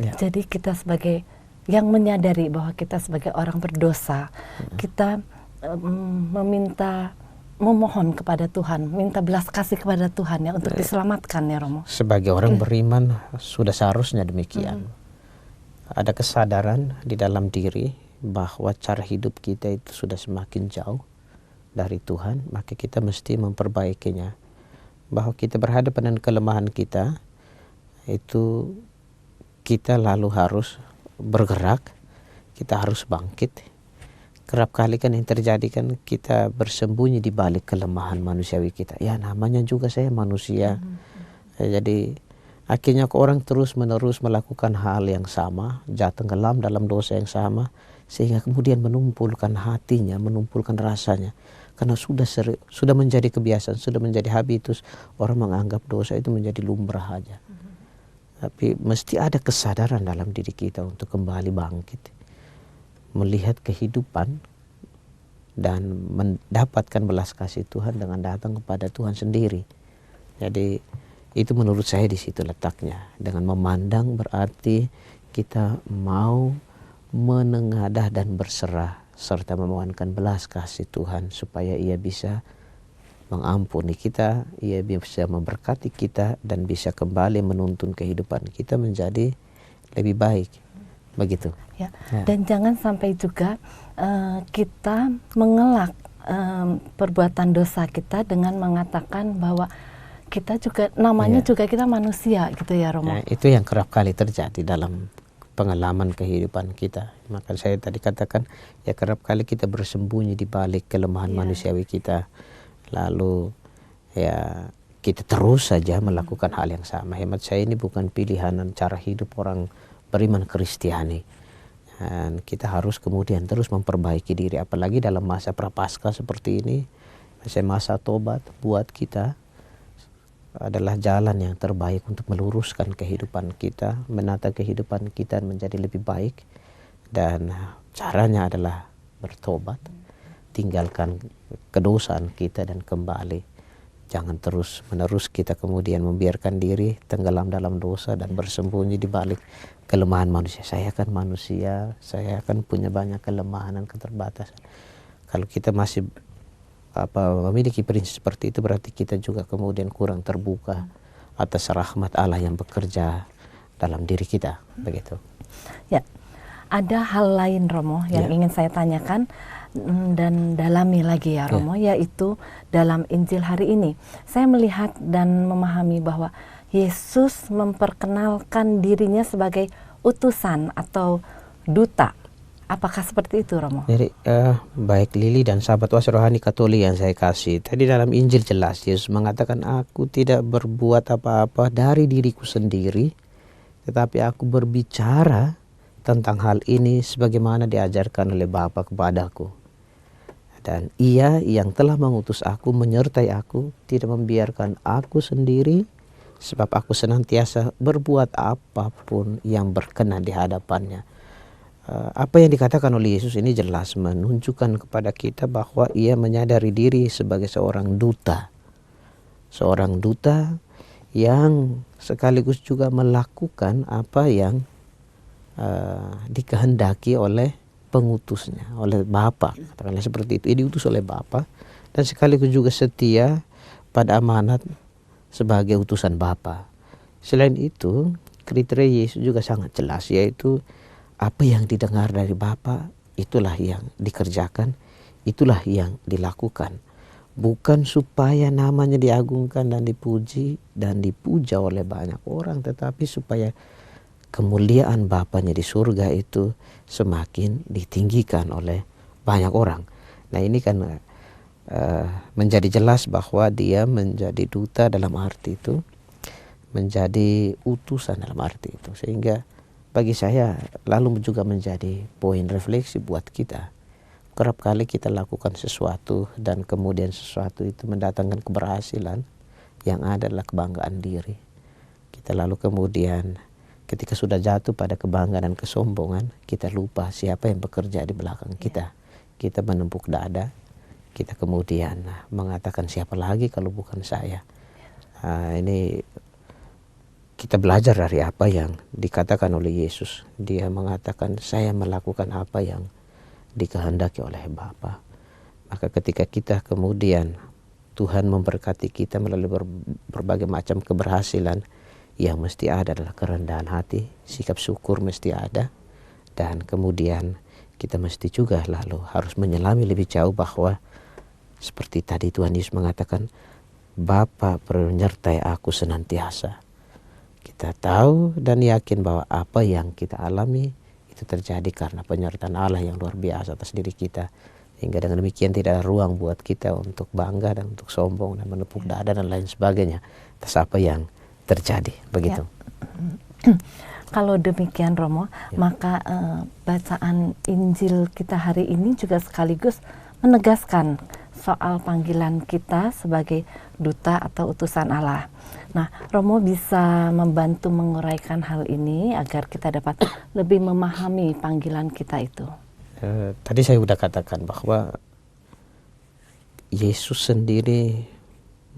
Ya. Jadi kita sebagai yang menyadari bahwa kita sebagai orang berdosa, kita memohon kepada Tuhan, minta belas kasih kepada Tuhan ya untuk diselamatkan ya Romo. Sebagai orang beriman sudah seharusnya demikian. Ada kesadaran di dalam diri bahwa cara hidup kita itu sudah semakin jauh dari Tuhan, maka kita mesti memperbaikinya. Bahwa kita berhadapan dengan kelemahan kita, itu kita lalu harus bergerak, kita harus bangkit. Kerap kali kan yang terjadi kan kita bersembunyi di balik kelemahan manusiawi kita. Ya namanya juga saya manusia. Jadi akhirnya orang terus menerus melakukan hal yang sama, jatuh tenggelam dalam dosa yang sama, sehingga kemudian menumpulkan hatinya, menumpulkan rasanya. Karena sudah menjadi kebiasaan, sudah menjadi habitus, orang menganggap dosa itu menjadi lumrah aja. Tapi mesti ada kesadaran dalam diri kita untuk kembali bangkit, melihat kehidupan dan mendapatkan belas kasih Tuhan dengan datang kepada Tuhan sendiri. Jadi itu menurut saya di situ letaknya. Dengan memandang berarti kita mau menengadah dan berserah serta memohonkan belas kasih Tuhan supaya Ia bisa mengampuni kita, Ia bisa memberkati kita dan bisa kembali menuntun kehidupan kita menjadi lebih baik. Begitu. Ya. Dan jangan sampai juga kita mengelak perbuatan dosa kita dengan mengatakan bahwa kita juga namanya juga kita manusia gitu ya Romo. Itu yang kerap kali terjadi dalam pengalaman kehidupan kita. Maka saya tadi katakan ya kerap kali kita bersembunyi di balik kelemahan manusiawi kita. Lalu ya kita terus saja melakukan hal yang sama. Hemat saya ini bukan pilihan cara hidup orang beriman Kristiani. Dan kita harus kemudian terus memperbaiki diri, apalagi dalam masa prapaskah seperti ini, masa tobat buat kita adalah jalan yang terbaik untuk meluruskan kehidupan kita, menata kehidupan kita menjadi lebih baik. Dan caranya adalah bertobat, tinggalkan kedosaan kita dan kembali. Jangan terus menerus kita kemudian membiarkan diri tenggelam dalam dosa dan bersembunyi di balik kelemahan manusia. Saya kan manusia, saya kan punya banyak kelemahan dan keterbatasan. Kalau kita masih memiliki prinsip seperti itu, berarti kita juga kemudian kurang terbuka atas rahmat Allah yang bekerja dalam diri kita, begitu. Ya, ada hal lain Romo yang ingin saya tanyakan dan dalami lagi ya Romo, yaitu dalam Injil hari ini saya melihat dan memahami bahwa Yesus memperkenalkan dirinya sebagai utusan atau duta. Apakah seperti itu Romo? Jadi baik Lili dan sahabat Oase Rohani Katolik yang saya kasih, tadi dalam Injil jelas Yesus mengatakan, aku tidak berbuat apa-apa dari diriku sendiri, tetapi aku berbicara tentang hal ini sebagaimana diajarkan oleh Bapa kepadaku. Dan Ia yang telah mengutus aku menyertai aku, tidak membiarkan aku sendiri, sebab aku senantiasa berbuat apapun yang berkenan di hadapannya. Apa yang dikatakan oleh Yesus ini jelas menunjukkan kepada kita bahwa Ia menyadari diri sebagai seorang duta. Seorang duta yang sekaligus juga melakukan apa yang dikehendaki oleh pengutusnya, oleh Bapa. Katakanlah seperti itu. Ia diutus oleh Bapa dan sekaligus juga setia pada amanat sebagai utusan Bapa. Selain itu, kriteria Yesus juga sangat jelas, yaitu apa yang didengar dari Bapa, itulah yang dikerjakan, itulah yang dilakukan. Bukan supaya namanya diagungkan dan dipuji dan dipuja oleh banyak orang, tetapi supaya kemuliaan Bapanya di surga itu semakin ditinggikan oleh banyak orang. Nah ini kan menjadi jelas bahwa dia menjadi duta dalam arti itu, menjadi utusan dalam arti itu. Sehingga bagi saya lalu juga menjadi poin refleksi buat kita. Kerap kali kita lakukan sesuatu dan kemudian sesuatu itu mendatangkan keberhasilan, yang ada adalah kebanggaan diri. Kita lalu kemudian ketika sudah jatuh pada kebanggaan dan kesombongan, kita lupa siapa yang bekerja di belakang kita. Kita menempuk dada, kita kemudian mengatakan siapa lagi kalau bukan saya. Ini kita belajar dari apa yang dikatakan oleh Yesus. Dia mengatakan saya melakukan apa yang dikehendaki oleh Bapa. Maka ketika kita kemudian Tuhan memberkati kita melalui berbagai macam keberhasilan, yang mesti ada adalah kerendahan hati, sikap syukur mesti ada, dan kemudian kita mesti juga lalu harus menyelami lebih jauh bahwa seperti tadi Tuhan Yesus mengatakan, Bapa menyertai aku senantiasa. Kita tahu dan yakin bahwa apa yang kita alami itu terjadi karena penyertaan Allah yang luar biasa atas diri kita. Hingga dengan demikian tidak ada ruang buat kita untuk bangga dan untuk sombong dan menepuk dada dan lain sebagainya atas apa yang terjadi. Begitu. Ya. Kalau demikian Romo, maka bacaan Injil kita hari ini juga sekaligus menegaskan soal panggilan kita sebagai duta atau utusan Allah. Nah, Romo bisa membantu menguraikan hal ini agar kita dapat lebih memahami panggilan kita itu. Tadi saya sudah katakan bahwa Yesus sendiri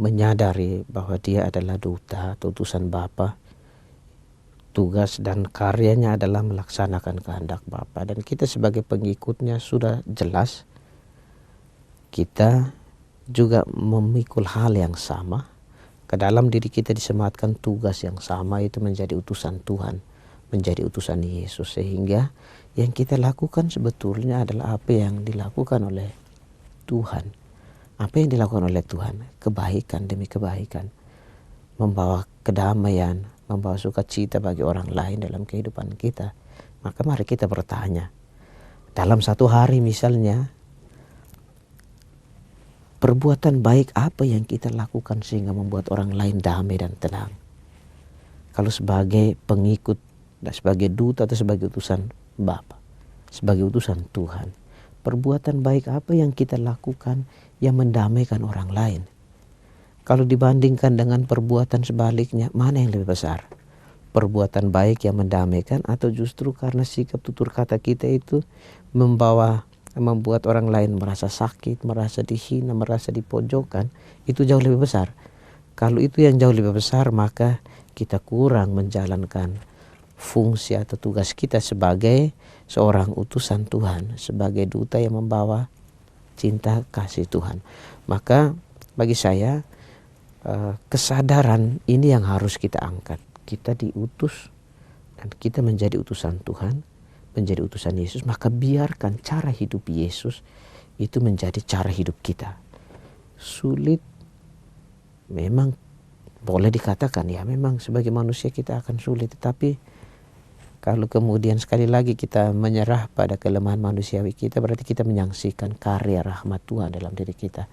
menyadari bahwa dia adalah duta atau utusan Bapa. Tugas dan karyanya adalah melaksanakan kehendak Bapa, dan kita sebagai pengikutnya sudah jelas kita juga memikul hal yang sama. Ke dalam diri kita disematkan tugas yang sama, itu menjadi utusan Tuhan, menjadi utusan Yesus. Sehingga yang kita lakukan sebetulnya adalah apa yang dilakukan oleh Tuhan. Apa yang dilakukan oleh Tuhan? Kebaikan demi kebaikan. Membawa kedamaian, membawa sukacita bagi orang lain dalam kehidupan kita. Maka mari kita bertanya, dalam satu hari misalnya, perbuatan baik apa yang kita lakukan sehingga membuat orang lain damai dan tenang? Kalau sebagai pengikut, sebagai duta atau sebagai utusan Bapa, sebagai utusan Tuhan, perbuatan baik apa yang kita lakukan yang mendamaikan orang lain? Kalau dibandingkan dengan perbuatan sebaliknya, mana yang lebih besar? Perbuatan baik yang mendamaikan atau justru karena sikap tutur kata kita itu membuat orang lain merasa sakit, merasa dihina, merasa dipojokkan, itu jauh lebih besar. Kalau itu yang jauh lebih besar, maka kita kurang menjalankan fungsi atau tugas kita sebagai seorang utusan Tuhan, sebagai duta yang membawa cinta kasih Tuhan. Maka bagi saya kesadaran ini yang harus kita angkat. Kita diutus dan kita menjadi utusan Tuhan, menjadi utusan Yesus, maka biarkan cara hidup Yesus itu menjadi cara hidup kita. Sulit memang, boleh dikatakan ya, memang sebagai manusia kita akan sulit, tetapi kalau kemudian sekali lagi kita menyerah pada kelemahan manusiawi kita, berarti kita menyaksikan karya rahmat Tuhan dalam diri kita.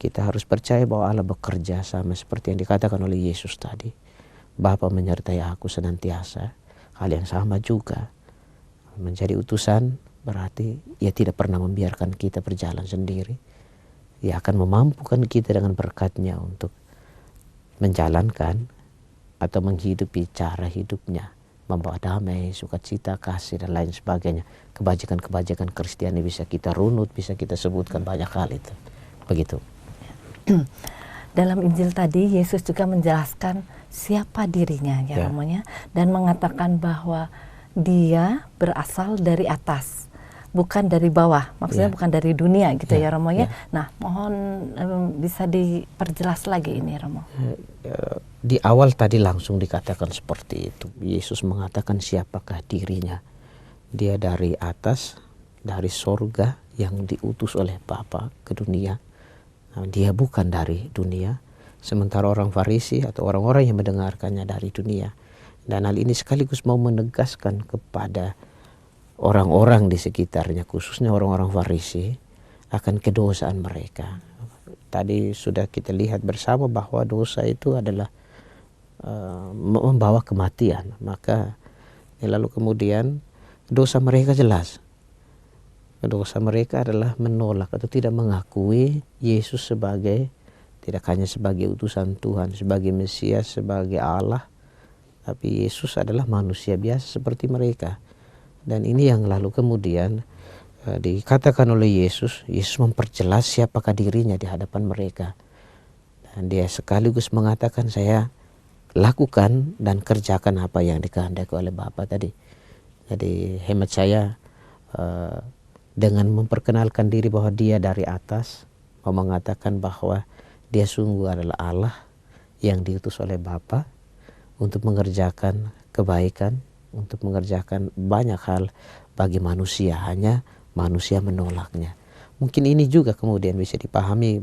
Kita harus percaya bahwa Allah bekerja sama seperti yang dikatakan oleh Yesus tadi. Bapa menyertai aku senantiasa. Hal yang sama juga. Menjadi utusan berarti ia tidak pernah membiarkan kita berjalan sendiri. Ia akan memampukan kita dengan berkat-Nya untuk menjalankan atau menghidupi cara hidupnya. Membawa damai, sukacita, kasih, dan lain sebagainya. Kebajikan-kebajikan Kristiani bisa kita runut, bisa kita sebutkan banyak hal itu. Begitu. Dalam Injil tadi Yesus juga menjelaskan siapa dirinya ya Romonya, dan mengatakan bahwa dia berasal dari atas, bukan dari bawah, maksudnya bukan dari dunia gitu ya Romonya. Nah, mohon bisa diperjelas lagi ini Romo. Di awal tadi langsung dikatakan seperti itu. Yesus mengatakan siapakah dirinya. Dia dari atas, dari sorga yang diutus oleh Bapa ke dunia. Nah, dia bukan dari dunia. Sementara orang Farisi atau orang-orang yang mendengarkannya dari dunia. Dan hal ini sekaligus mau menegaskan kepada orang-orang di sekitarnya, khususnya orang-orang Farisi, akan kedosaan mereka. Tadi sudah kita lihat bersama bahwa dosa itu adalah membawa kematian. Maka lalu kemudian dosa mereka jelas. Dosa mereka adalah menolak atau tidak mengakui Yesus sebagai, tidak hanya sebagai utusan Tuhan, sebagai Mesias, sebagai Allah, tapi Yesus adalah manusia biasa seperti mereka. Dan ini yang lalu kemudian dikatakan oleh Yesus memperjelas siapakah dirinya di hadapan mereka. Dan dia sekaligus mengatakan, saya lakukan dan kerjakan apa yang dikehendaki oleh Bapa tadi. Jadi hemat saya dengan memperkenalkan diri bahwa dia dari atas, mau mengatakan bahwa dia sungguh adalah Allah yang diutus oleh Bapa untuk mengerjakan kebaikan, untuk mengerjakan banyak hal bagi manusia, hanya manusia menolaknya. Mungkin ini juga kemudian bisa dipahami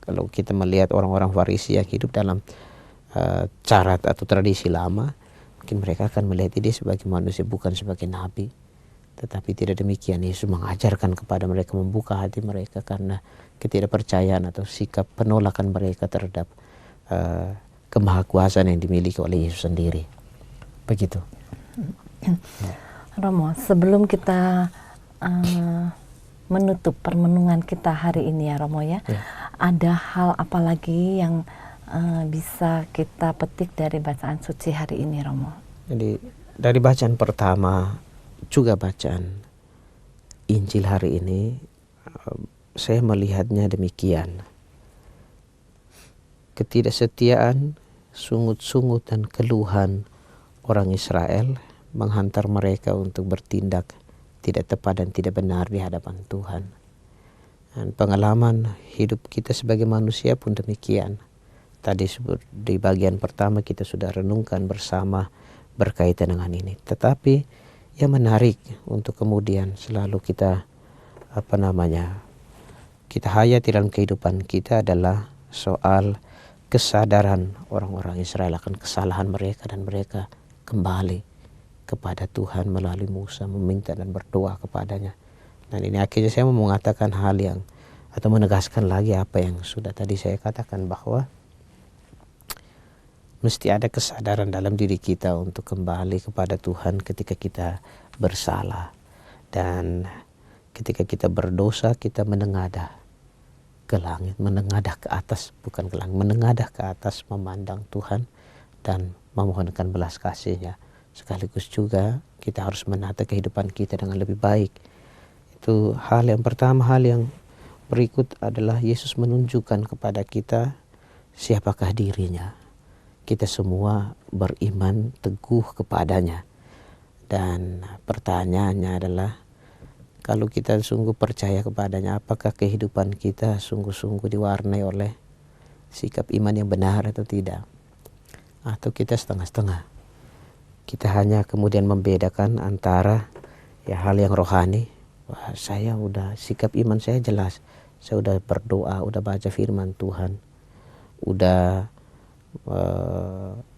kalau kita melihat orang-orang Farisi yang hidup dalam cara atau tradisi lama, mungkin mereka akan melihat dia sebagai manusia, bukan sebagai nabi. Tetapi tidak demikian. Yesus mengajarkan kepada mereka, membuka hati mereka karena ketidakpercayaan atau sikap penolakan mereka terhadap kemahakuasaan yang dimiliki oleh Yesus sendiri. Begitu. Romo, sebelum kita menutup permenungan kita hari ini ya Romo ya, ada hal apa lagi yang bisa kita petik dari bacaan suci hari ini Romo? Jadi dari bacaan pertama juga bacaan Injil hari ini, saya melihatnya demikian. Ketidaksetiaan, sungut-sungut dan keluhan orang Israel menghantar mereka untuk bertindak tidak tepat dan tidak benar di hadapan Tuhan. Dan pengalaman hidup kita sebagai manusia pun demikian. Tadi di bagian pertama kita sudah renungkan bersama berkaitan dengan ini. Tetapi yang menarik untuk kemudian selalu kita kita hayati dalam kehidupan kita adalah soal kesadaran orang-orang Israel akan kesalahan mereka, dan mereka kembali kepada Tuhan melalui Musa, meminta dan berdoa kepadanya. Dan ini akhirnya saya mau mengatakan hal yang, atau menegaskan lagi apa yang sudah tadi saya katakan, bahwa mesti ada kesadaran dalam diri kita untuk kembali kepada Tuhan ketika kita bersalah. Dan ketika kita berdosa, kita menengadah ke langit, menengadah ke atas, bukan ke langit, menengadah ke atas, memandang Tuhan dan memohonkan belas kasih-Nya. Sekaligus juga kita harus menata kehidupan kita dengan lebih baik. Itu hal yang pertama. Hal yang berikut adalah Yesus menunjukkan kepada kita siapakah dirinya. Kita semua beriman teguh kepadanya. Dan pertanyaannya adalah, kalau kita sungguh percaya kepadanya, apakah kehidupan kita sungguh-sungguh diwarnai oleh sikap iman yang benar atau tidak? Atau kita setengah-setengah? Kita hanya kemudian membedakan antara hal yang rohani. Wah, saya udah, sikap iman saya jelas. Saya udah berdoa, udah baca firman Tuhan, udah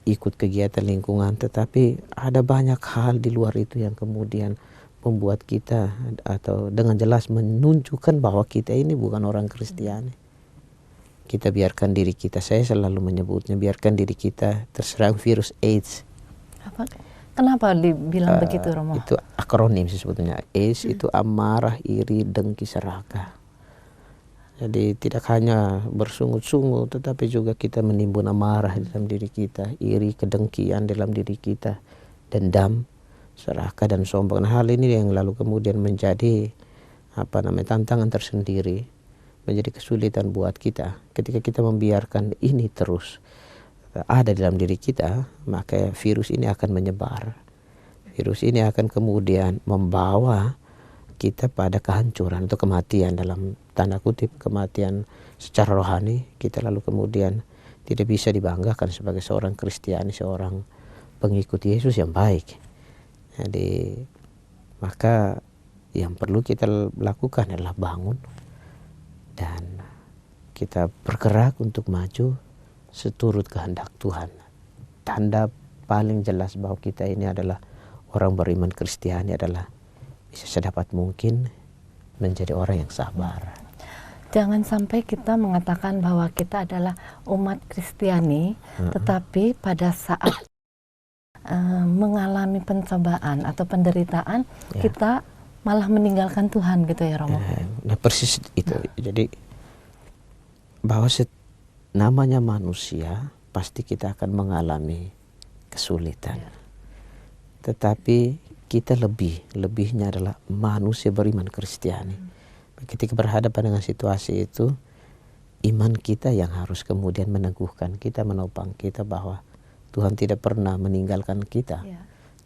ikut kegiatan lingkungan. Tetapi ada banyak hal di luar itu yang kemudian membuat kita atau dengan jelas menunjukkan bahwa kita ini bukan orang Kristiani. Kita biarkan diri kita, saya selalu menyebutnya, biarkan diri kita terserang virus AIDS. Apa? Kenapa dibilang begitu Romo? Itu akronim sebetulnya. AIDS itu amarah, iri, dengki, serakah. Jadi tidak hanya bersungut-sungut, tetapi juga kita menimbun amarah dalam diri kita, iri, kedengkian dalam diri kita, dendam, serakah dan sombong. Nah, hal ini yang lalu kemudian menjadi tantangan tersendiri, menjadi kesulitan buat kita. Ketika kita membiarkan ini terus ada dalam diri kita, maka virus ini akan menyebar. Virus ini akan kemudian membawa kita pada kehancuran atau kematian, dalam tanda kutip kematian secara rohani. Kita lalu kemudian tidak bisa dibanggakan sebagai seorang Kristiani, seorang pengikut Yesus yang baik. Jadi maka yang perlu kita lakukan adalah bangun dan kita bergerak untuk maju seturut kehendak Tuhan. Tanda paling jelas bahwa kita ini adalah orang beriman Kristiani adalah bisa sedapat mungkin menjadi orang yang sabar. Jangan sampai kita mengatakan bahwa kita adalah umat Kristiani, tetapi pada saat mengalami pencobaan atau penderitaan, kita malah meninggalkan Tuhan gitu ya Romo. Nah persis itu. Jadi bahwa namanya manusia pasti kita akan mengalami kesulitan. Tetapi kita lebihnya adalah manusia beriman Kristiani. Ketika berhadapan dengan situasi itu, iman kita yang harus kemudian meneguhkan kita, menopang kita bahwa Tuhan tidak pernah meninggalkan kita.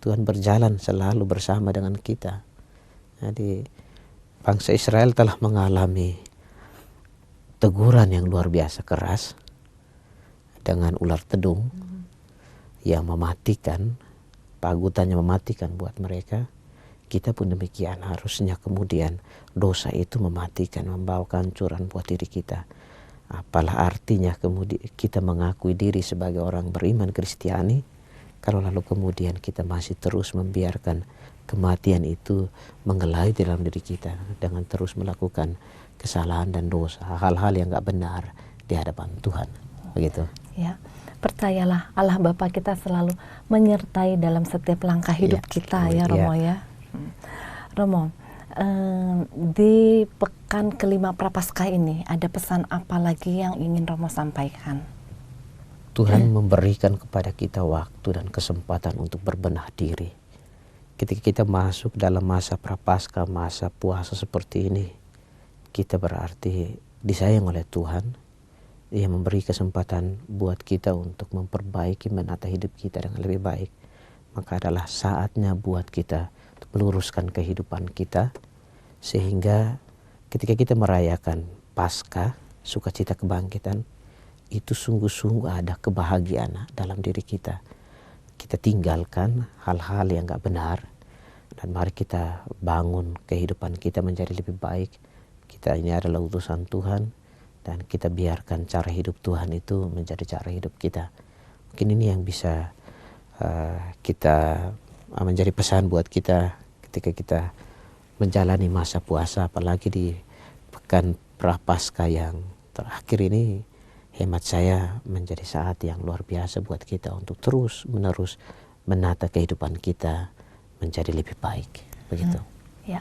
Tuhan berjalan selalu bersama dengan kita. Jadi bangsa Israel telah mengalami teguran yang luar biasa keras dengan ular tedung yang mematikan, pagutannya mematikan buat mereka. Kita pun demikian, harusnya kemudian dosa itu mematikan, membawa kehancuran buat diri kita. Apalah artinya kemudian kita mengakui diri sebagai orang beriman Kristiani kalau lalu kemudian kita masih terus membiarkan kematian itu menggelayuti dalam diri kita dengan terus melakukan kesalahan dan dosa, hal-hal yang gak benar di hadapan Tuhan. Begitu. Ya, percayalah Allah Bapa kita selalu menyertai dalam setiap langkah hidup kita ya Romo ya. Romo, di pekan kelima Prapaskah ini ada pesan apa lagi yang ingin Romo sampaikan? Tuhan memberikan kepada kita waktu dan kesempatan untuk berbenah diri. Ketika kita masuk dalam masa Prapaskah, masa puasa seperti ini, kita berarti disayang oleh Tuhan. Ia memberi kesempatan buat kita untuk memperbaiki, menata hidup kita dengan lebih baik. Maka adalah saatnya buat kita untuk meluruskan kehidupan kita. Sehingga ketika kita merayakan Paskah, sukacita kebangkitan, itu sungguh-sungguh ada kebahagiaan dalam diri kita. Kita tinggalkan hal-hal yang gak benar. Dan mari kita bangun kehidupan kita menjadi lebih baik. Kita ini adalah utusan Tuhan. Dan kita biarkan cara hidup Tuhan itu menjadi cara hidup kita. Mungkin ini yang bisa kita menjadi pesan buat kita ketika kita menjalani masa puasa. Apalagi di pekan Prapaskah yang terakhir ini, hemat saya menjadi saat yang luar biasa buat kita untuk terus menerus menata kehidupan kita menjadi lebih baik. Begitu. Ya.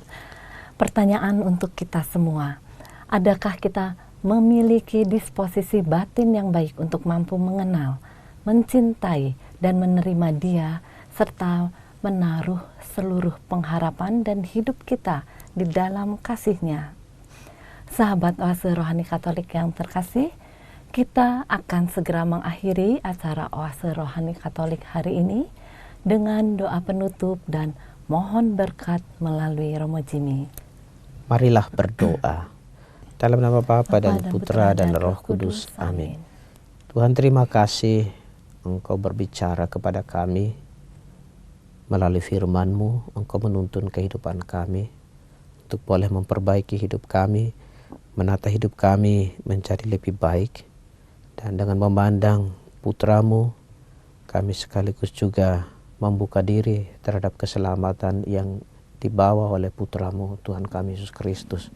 Pertanyaan untuk kita semua. Adakah kita memiliki disposisi batin yang baik untuk mampu mengenal, mencintai, dan menerima Dia, serta menaruh seluruh pengharapan dan hidup kita di dalam kasih-Nya? Sahabat Oase Rohani Katolik yang terkasih, kita akan segera mengakhiri acara Oase Rohani Katolik hari ini dengan doa penutup dan mohon berkat melalui Romo Jimmy. Marilah berdoa. Dalam nama Bapa dan Putra dan Roh Kudus. Amin. Tuhan, terima kasih Engkau berbicara kepada kami melalui firman-Mu. Engkau menuntun kehidupan kami untuk boleh memperbaiki hidup kami, menata hidup kami menjadi lebih baik. Dan dengan memandang Putra-Mu, kami sekaligus juga membuka diri terhadap keselamatan yang dibawa oleh Putra-Mu, Tuhan kami Yesus Kristus.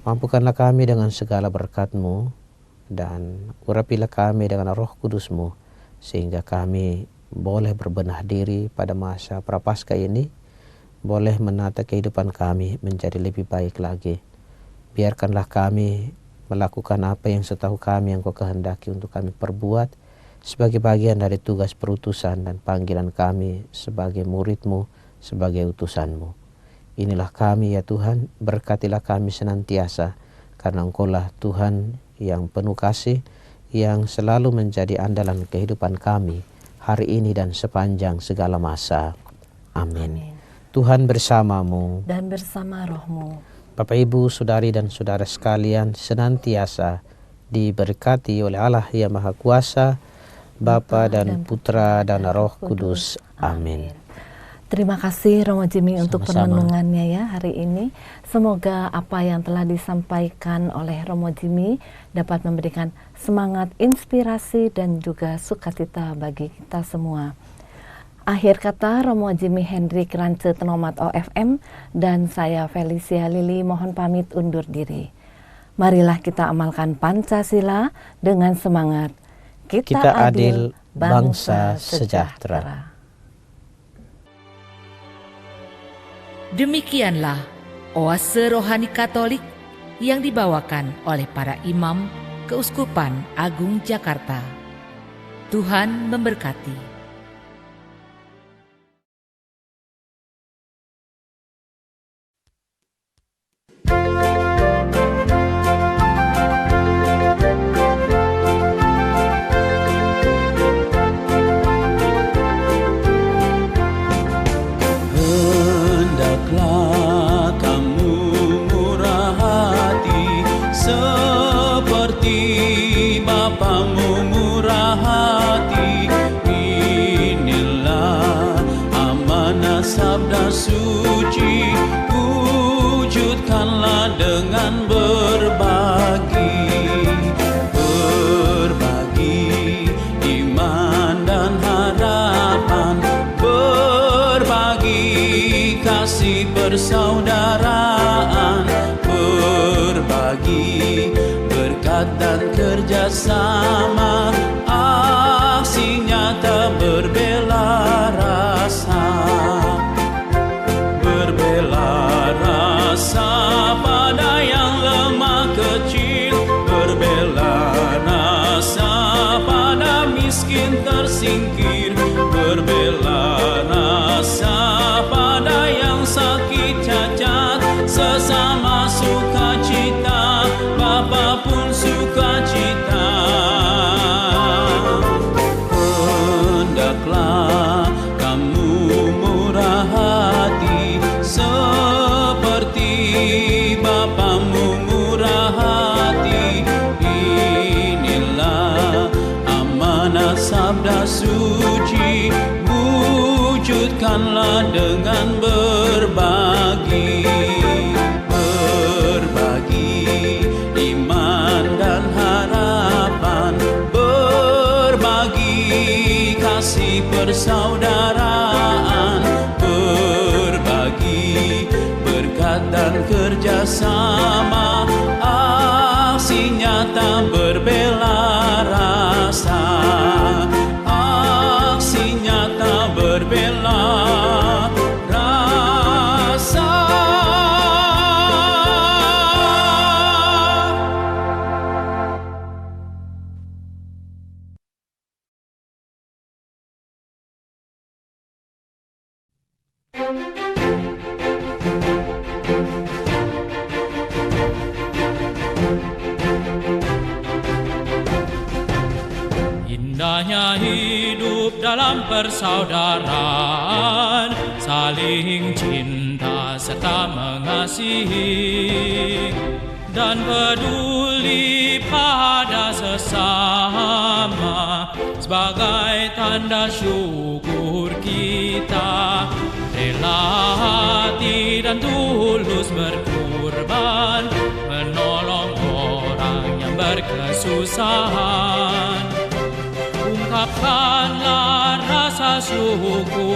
Mampukanlah kami dengan segala berkat-Mu dan urapilah kami dengan Roh Kudus-Mu sehingga kami boleh berbenah diri pada masa Prapaskah ini, boleh menata kehidupan kami menjadi lebih baik lagi. Biarkanlah kami melakukan apa yang setahu kami yang Kau kehendaki untuk kami perbuat sebagai bagian dari tugas perutusan dan panggilan kami sebagai murid-Mu, sebagai utusan-Mu. Inilah kami ya Tuhan, berkatilah kami senantiasa, karena Engkau-lah Tuhan yang penuh kasih, yang selalu menjadi andalan kehidupan kami, hari ini dan sepanjang segala masa. Amin. Tuhan bersamamu. Dan bersama rohmu. Bapak, Ibu, Saudari dan Saudara sekalian, senantiasa diberkati oleh Allah yang Maha Kuasa, Bapa dan Putra dan Roh Kudus. Amin. Terima kasih Romo Jimmy untuk perenungannya ya hari ini. Semoga apa yang telah disampaikan oleh Romo Jimmy dapat memberikan semangat, inspirasi, dan juga sukacita bagi kita semua. Akhir kata, Romo Jimmy Hendrik Rance Tenomat OFM dan saya Felicia Lili mohon pamit undur diri. Marilah kita amalkan Pancasila dengan semangat. Kita adil, bangsa sejahtera. Demikianlah oase rohani Katolik yang dibawakan oleh para imam Keuskupan Agung Jakarta. Tuhan memberkati. Sabda suci, wujudkanlah dengan berbagi iman dan harapan, berbagi kasih persaudaraan, berbagi berkat dan kerjasama, aksi nyata berbela rasa. Pada yang lemah kecil, berbela rasa pada miskin tersingkir, berbela rasa pada yang sakit cacat, sesama sukacita, Bapa pun sukacita. Hendaklah kamu murah hati seperti Bapamu murah hati. Inilah amanat sabda suci, wujudkanlah dengan berbagi iman dan harapan, berbagi kasih persaudaraan, berbagi berkat dan kerjasama, aksi nyata berbela rasa, aksi nyata berbela rasa. Indahnya hidup dalam persaudaraan, saling cinta serta mengasihi, dan peduli pada sesama sebagai tanda syukur kita. Rela hati dan tulus berkorban, menolong orang yang berkesusahan. Ungkapkanlah rasa syukurmu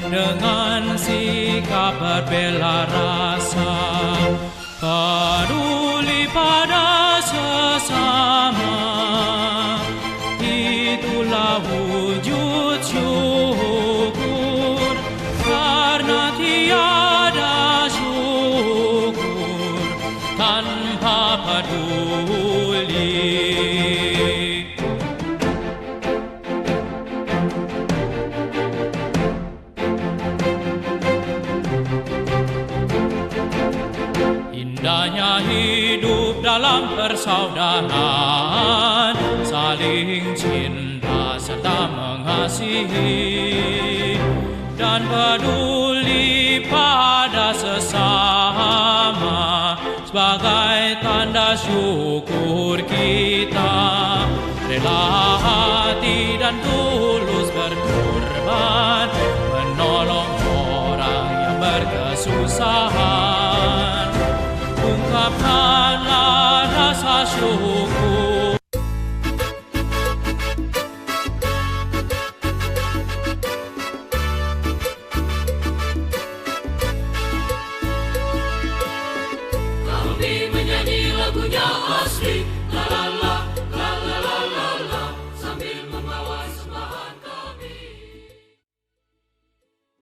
dengan sikap berbela rasa, peduli pada sesama. Itulah wujud syukur, karena tiada syukur tanpa peduli. Indahnya hidup dalam persaudaraan, saling cinta serta mengasihi, dan peduli pada sesama sebagai